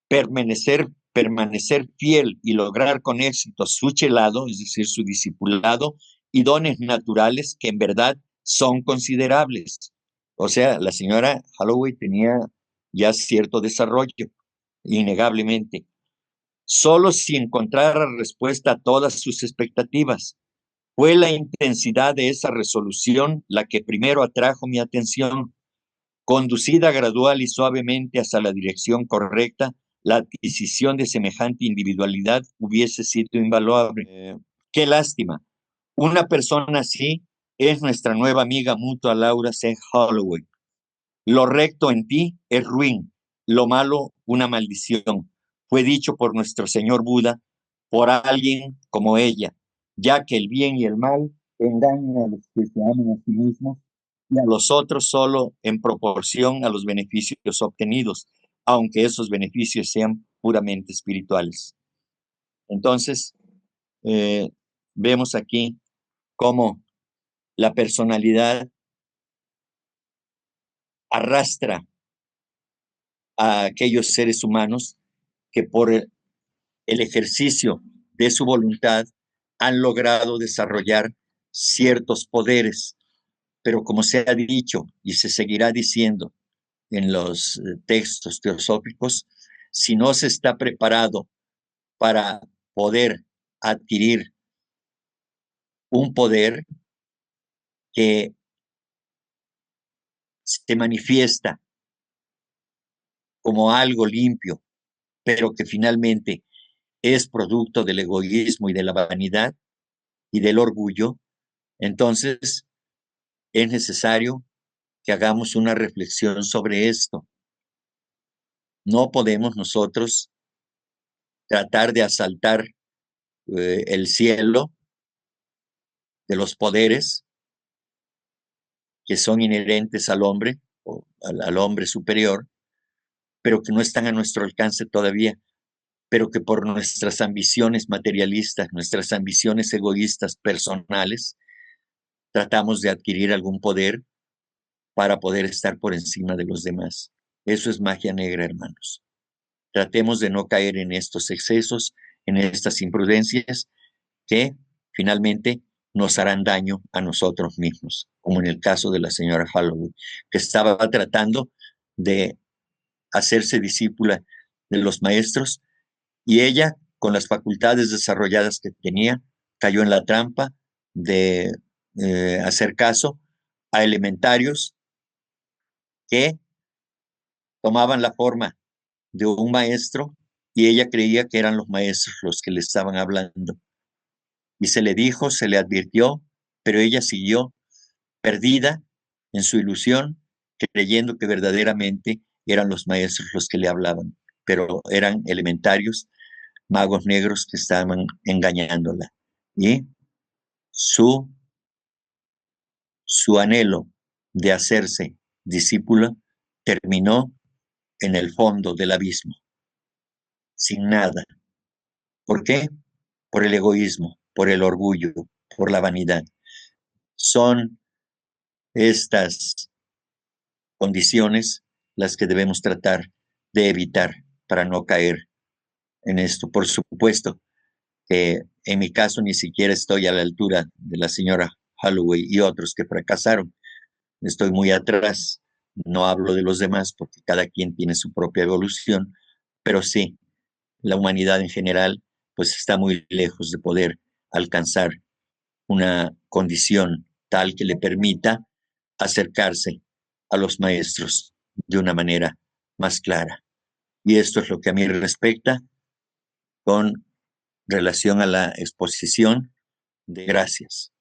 permanecer fiel y lograr con éxito su chelado, es decir, su discipulado, y dones naturales que en verdad son considerables. O sea, la señora Holloway tenía ya cierto desarrollo, innegablemente. Solo si encontrara respuesta a todas sus expectativas. Fue la intensidad de esa resolución la que primero atrajo mi atención. Conducida gradual y suavemente hacia la dirección correcta, la adquisición de semejante individualidad hubiese sido invaluable. Qué lástima. Una persona así es nuestra nueva amiga mutua Laura C. Holloway. Lo recto en ti es ruin. lo malo una maldición. Fue dicho por nuestro Señor Buda, por alguien como ella, ya que el bien y el mal engañan a los que se aman a sí mismos y a los otros solo en proporción a los beneficios obtenidos, aunque esos beneficios sean puramente espirituales. Entonces, vemos aquí cómo la personalidad arrastra a aquellos seres humanos que por el ejercicio de su voluntad han logrado desarrollar ciertos poderes, pero como se ha dicho y se seguirá diciendo en los textos teosóficos, si no se está preparado para poder adquirir un poder que se manifiesta como algo limpio, pero que finalmente es producto del egoísmo y de la vanidad y del orgullo, entonces es necesario que hagamos una reflexión sobre esto. No podemos nosotros tratar de asaltar el cielo de los poderes que son inherentes al hombre o al hombre superior, pero que no están a nuestro alcance todavía, pero que por nuestras ambiciones materialistas, nuestras ambiciones egoístas personales, tratamos de adquirir algún poder para poder estar por encima de los demás. Eso es magia negra, hermanos. Tratemos de no caer en estos excesos, en estas imprudencias que finalmente nos harán daño a nosotros mismos, como en el caso de la señora Holloway, que estaba tratando de hacerse discípula de los maestros y ella, con las facultades desarrolladas que tenía, cayó en la trampa de hacer caso a elementarios que tomaban la forma de un maestro y ella creía que eran los maestros los que le estaban hablando. Y se le dijo, se le advirtió, pero ella siguió perdida en su ilusión, creyendo que verdaderamente eran los maestros los que le hablaban, pero eran elementarios, magos negros que estaban engañándola. Y su anhelo de hacerse discípula terminó en el fondo del abismo, sin nada. ¿Por qué? Por el egoísmo, por el orgullo, por la vanidad. Son estas condiciones las que debemos tratar de evitar para no caer en esto. Por supuesto que en mi caso ni siquiera estoy a la altura de la señora Holloway y otros que fracasaron. Estoy muy atrás. No hablo de los demás porque cada quien tiene su propia evolución, pero sí, la humanidad en general pues está muy lejos de poder alcanzar una condición tal que le permita acercarse a los maestros de una manera más clara. Y esto es lo que a mí respecta con relación a la exposición de gracias.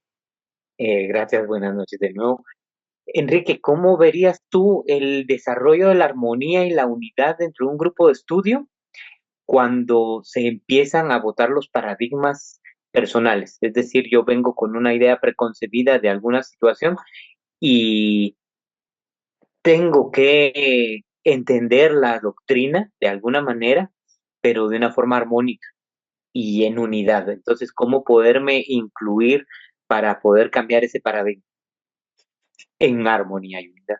Gracias, buenas noches de nuevo. Enrique, ¿cómo verías tú el desarrollo de la armonía y la unidad dentro de un grupo de estudio cuando se empiezan a votar los paradigmas personales? Es decir, yo vengo con una idea preconcebida de alguna situación y tengo que entender la doctrina de alguna manera, pero de una forma armónica y en unidad. Entonces, ¿cómo poderme incluir para poder cambiar ese paradigma en armonía y unidad?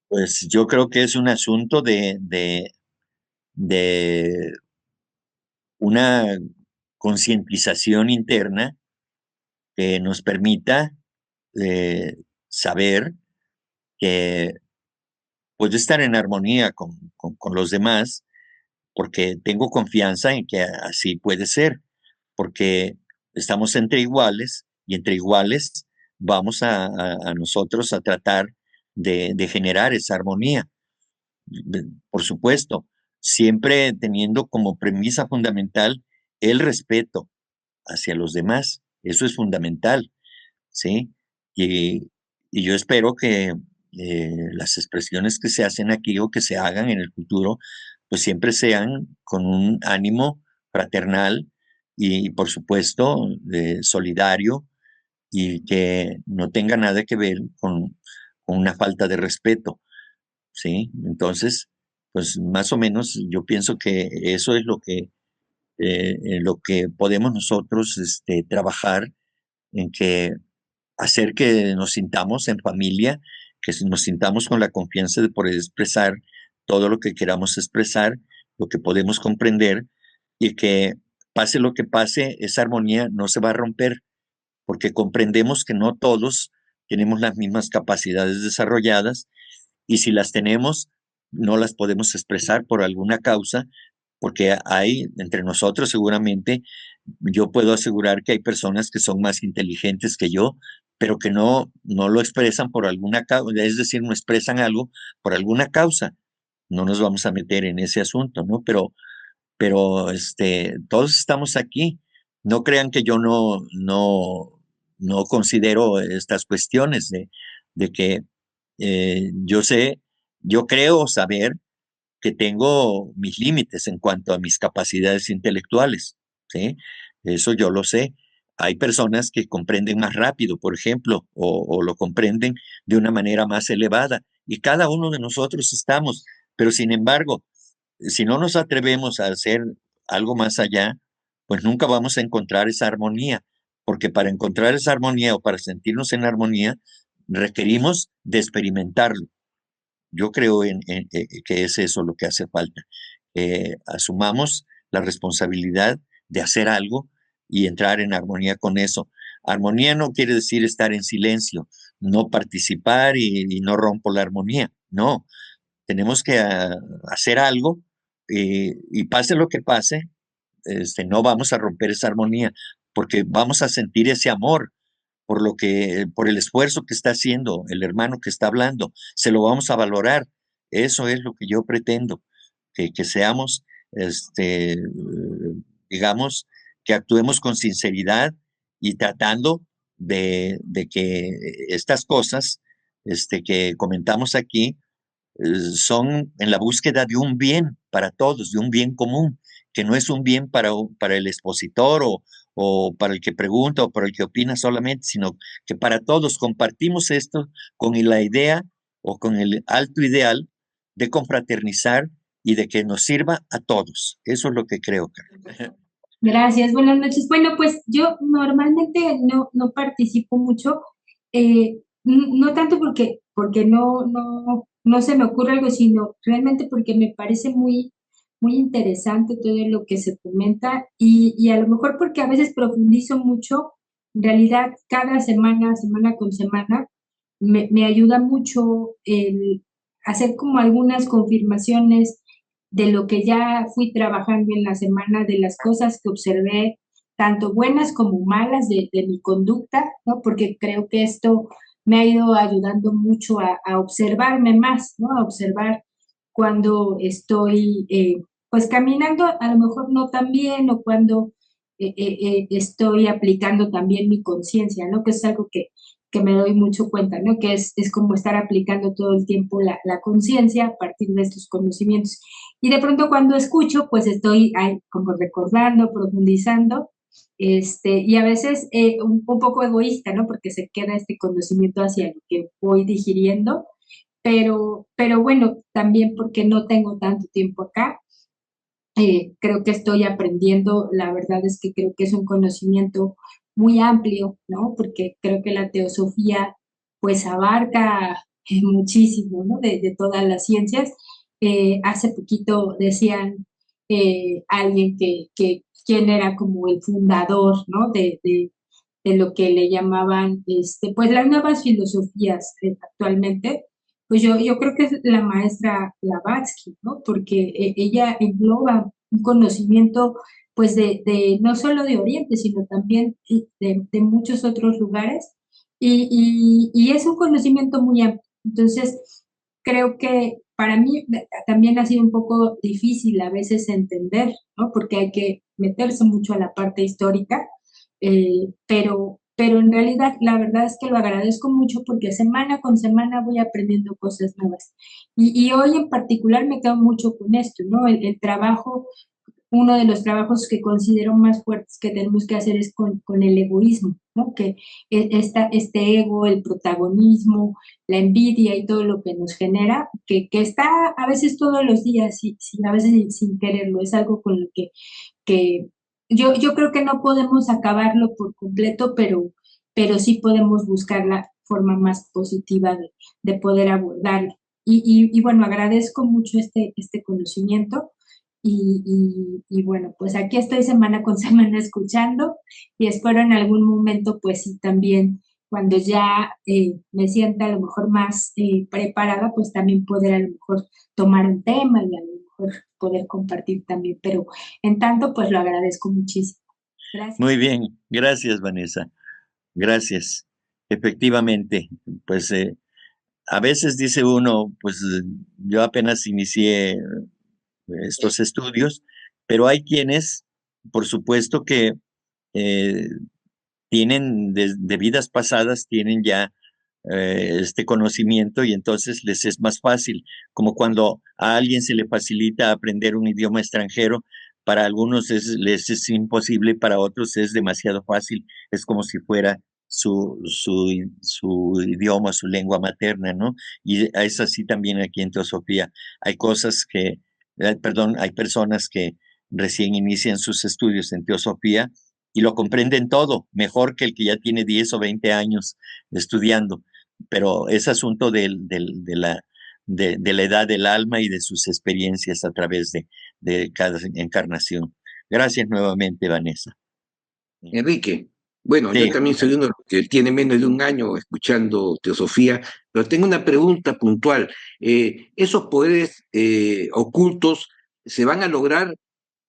Pues yo creo que es un asunto de una concientización interna que nos permita saber que puedo estar en armonía con los demás porque tengo confianza en que así puede ser, porque estamos entre iguales y entre iguales vamos a nosotros a tratar de generar esa armonía. Por supuesto, siempre teniendo como premisa fundamental el respeto hacia los demás. Eso es fundamental, ¿sí? Y yo espero las expresiones que se hacen aquí o que se hagan en el futuro, pues siempre sean con un ánimo fraternal y por supuesto, solidario, y que no tenga nada que ver con una falta de respeto, ¿sí? Entonces, pues más o menos yo pienso que eso es en lo que podemos nosotros trabajar, en que hacer que nos sintamos en familia, que nos sintamos con la confianza de poder expresar todo lo que queramos expresar, lo que podemos comprender, y que pase lo que pase, esa armonía no se va a romper, porque comprendemos que no todos tenemos las mismas capacidades desarrolladas, y si las tenemos, no las podemos expresar por alguna causa, porque hay entre nosotros seguramente, yo puedo asegurar que hay personas que son más inteligentes que yo, pero que no lo expresan por alguna causa, es decir, no expresan algo por alguna causa. No nos vamos a meter en ese asunto, ¿no? Pero todos estamos aquí. No crean que yo no considero estas cuestiones de que yo creo saber que tengo mis límites en cuanto a mis capacidades intelectuales, ¿sí? Eso yo lo sé. Hay personas que comprenden más rápido, por ejemplo, o lo comprenden de una manera más elevada, y cada uno de nosotros estamos, pero sin embargo, si no nos atrevemos a hacer algo más allá, pues nunca vamos a encontrar esa armonía, porque para encontrar esa armonía o para sentirnos en armonía, requerimos de experimentarlo. Yo creo que es eso lo que hace falta. Asumamos la responsabilidad de hacer algo y entrar en armonía con eso. Armonía no quiere decir estar en silencio, no participar y no rompo la armonía. No, tenemos que hacer algo, y pase lo que pase, no vamos a romper esa armonía, porque vamos a sentir ese amor por el esfuerzo que está haciendo el hermano que está hablando, se lo vamos a valorar. Eso es lo que yo pretendo, que seamos, digamos, que actuemos con sinceridad y tratando de que estas cosas que comentamos aquí son en la búsqueda de un bien para todos, de un bien común, que no es un bien para el expositor o para el que pregunta o para el que opina solamente, sino que para todos compartimos esto con la idea o con el alto ideal de confraternizar y de que nos sirva a todos. Eso es lo que creo, Carlos. Gracias, buenas noches. Bueno, pues yo normalmente no participo mucho, no tanto porque no se me ocurre algo, sino realmente porque me parece muy interesante todo lo que se comenta y a lo mejor porque a veces profundizo mucho. En realidad, cada semana con semana, me ayuda mucho el hacer como algunas confirmaciones de lo que ya fui trabajando en la semana, de las cosas que observé, tanto buenas como malas de mi conducta, ¿no? Porque creo que esto me ha ido ayudando mucho a observarme más, ¿no? A observar cuando estoy, pues caminando a lo mejor no tan bien o cuando estoy aplicando también mi conciencia, ¿no? Que es algo que me doy mucho cuenta, ¿no? Que es como estar aplicando todo el tiempo la conciencia a partir de estos conocimientos. Y de pronto cuando escucho, pues estoy ahí como recordando, profundizando, y a veces un poco egoísta, ¿no? Porque se queda este conocimiento hacia lo que voy digiriendo, pero bueno, también porque no tengo tanto tiempo acá, creo que estoy aprendiendo, la verdad es que creo que es un conocimiento muy amplio, ¿no? Porque creo que la teosofía pues abarca muchísimo, ¿no? De todas las ciencias. Hace poquito decían alguien que quién era como el fundador, ¿no? De lo que le llamaban, pues las nuevas filosofías actualmente. Pues yo creo que es la maestra Blavatsky, ¿no? Porque ella engloba un conocimiento, pues, no solo de Oriente, sino también de muchos otros lugares, y es un conocimiento muy amplio. Entonces, creo que para mí también ha sido un poco difícil a veces entender, ¿no? Porque hay que meterse mucho a la parte histórica, pero en realidad la verdad es que lo agradezco mucho porque semana con semana voy aprendiendo cosas nuevas. Y hoy en particular me quedo mucho con esto, ¿no? El trabajo, uno de los trabajos que considero más fuertes que tenemos que hacer es con el egoísmo, ¿no? Que este ego, el protagonismo, la envidia y todo lo que nos genera, que está a veces todos los días, a veces sin quererlo, es algo con lo que yo creo que no podemos acabarlo por completo, pero sí podemos buscar la forma más positiva de poder abordarlo. Y bueno, agradezco mucho este conocimiento y bueno, pues aquí estoy semana con semana escuchando y espero en algún momento, pues sí, también cuando ya me sienta a lo mejor más preparada, pues también poder a lo mejor tomar un tema y a lo mejor poder compartir también, pero en tanto, pues lo agradezco muchísimo. Gracias. Muy bien, gracias, Vanessa. Gracias. Efectivamente, pues a veces dice uno, pues yo apenas inicié estos estudios, pero hay quienes, por supuesto que eh, tienen de vidas pasadas, tienen ya este conocimiento y entonces les es más fácil, como cuando a alguien se le facilita aprender un idioma extranjero, para algunos les es imposible, para otros es demasiado fácil, es como si fuera su idioma, su lengua materna, ¿no? Y es así también aquí en Teosofía. Hay cosas que, perdón, hay personas que recién inician sus estudios en Teosofía y lo comprenden todo, mejor que el que ya tiene 10 o 20 años estudiando, pero es asunto de la edad del alma y de sus experiencias a través de cada encarnación. Gracias nuevamente, Vanessa. Enrique, bueno, yo Sí, también soy uno que tiene menos de un año escuchando Teosofía, pero tengo una pregunta puntual. ¿Esos poderes ocultos se van a lograr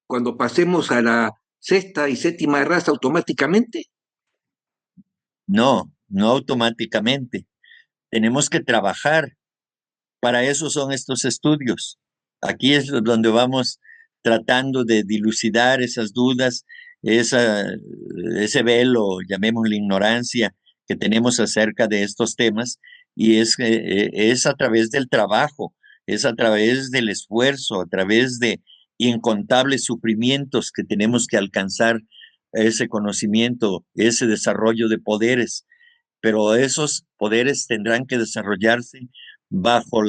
cuando pasemos a la sexta y séptima raza automáticamente? no automáticamente. Tenemos que trabajar. Para eso son estos estudios. Aquí es donde vamos tratando de dilucidar esas dudas, ese velo, llamémosle ignorancia, que tenemos acerca de estos temas, y es a través del trabajo, es a través del esfuerzo, a través de incontables sufrimientos que tenemos que alcanzar ese conocimiento, ese desarrollo de poderes, pero esos poderes tendrán que desarrollarse bajo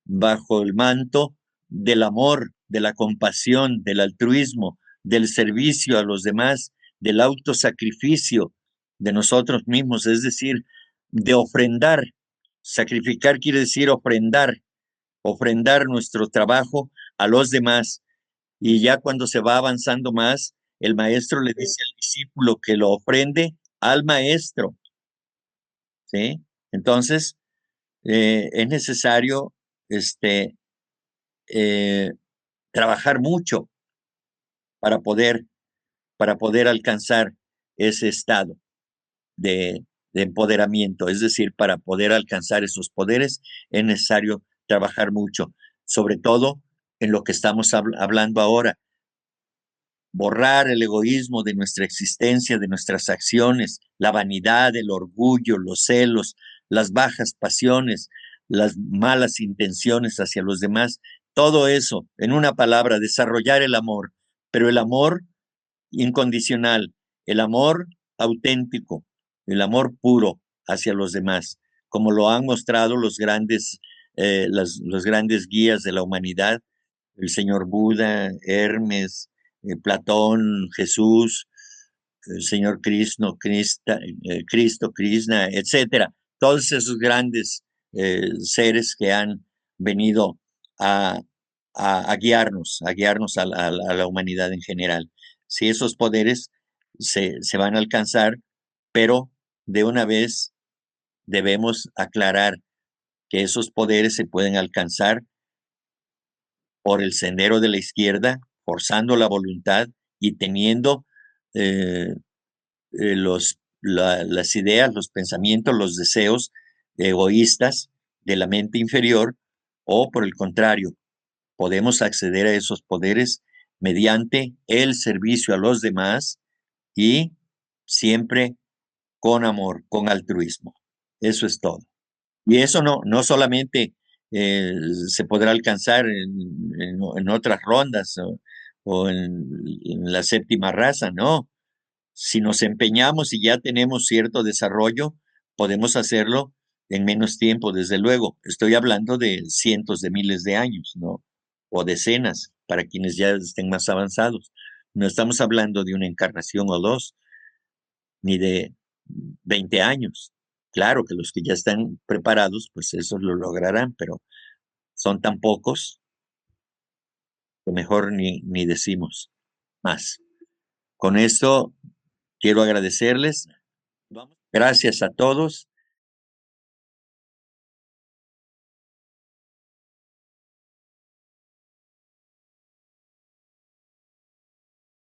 bajo el manto del amor, de la compasión, del altruismo, del servicio a los demás, del autosacrificio de nosotros mismos, es decir, de ofrendar. Sacrificar quiere decir ofrendar nuestro trabajo a los demás. Y ya cuando se va avanzando más, el maestro le dice al discípulo que lo ofrende al maestro, ¿sí? Entonces, es necesario este, eh, trabajar mucho para para poder alcanzar ese estado de empoderamiento. Es decir, para poder alcanzar esos poderes es necesario trabajar mucho, sobre todo en lo que estamos hablando ahora, borrar el egoísmo de nuestra existencia, de nuestras acciones, la vanidad, el orgullo, los celos, las bajas pasiones, las malas intenciones hacia los demás, todo eso, en una palabra, desarrollar el amor, pero el amor incondicional, el amor auténtico, el amor puro hacia los demás, como lo han mostrado los grandes guías de la humanidad, el señor Buda, Hermes, Platón, Jesús, el señor Cristo, Krishna, etcétera. Todos esos grandes seres que han venido a, a guiarnos, a la humanidad en general. Si esos poderes se van a alcanzar, pero de una vez debemos aclarar que esos poderes se pueden alcanzar por el sendero de la izquierda, forzando la voluntad y teniendo eh, las ideas, los pensamientos, los deseos egoístas de la mente inferior, o por el contrario, podemos acceder a esos poderes mediante el servicio a los demás y siempre con amor, con altruismo. Eso es todo. Y eso no solamente se podrá alcanzar en otras rondas o en la séptima raza, no. Si nos empeñamos y ya tenemos cierto desarrollo, podemos hacerlo en menos tiempo, desde luego. Estoy hablando de cientos de miles de años, ¿no? O decenas, para quienes ya estén más avanzados. No estamos hablando de una encarnación o dos, ni de 20 años. Claro que los que ya están preparados, pues eso lo lograrán, pero son tan pocos que mejor ni decimos más. Con esto quiero agradecerles. Gracias a todos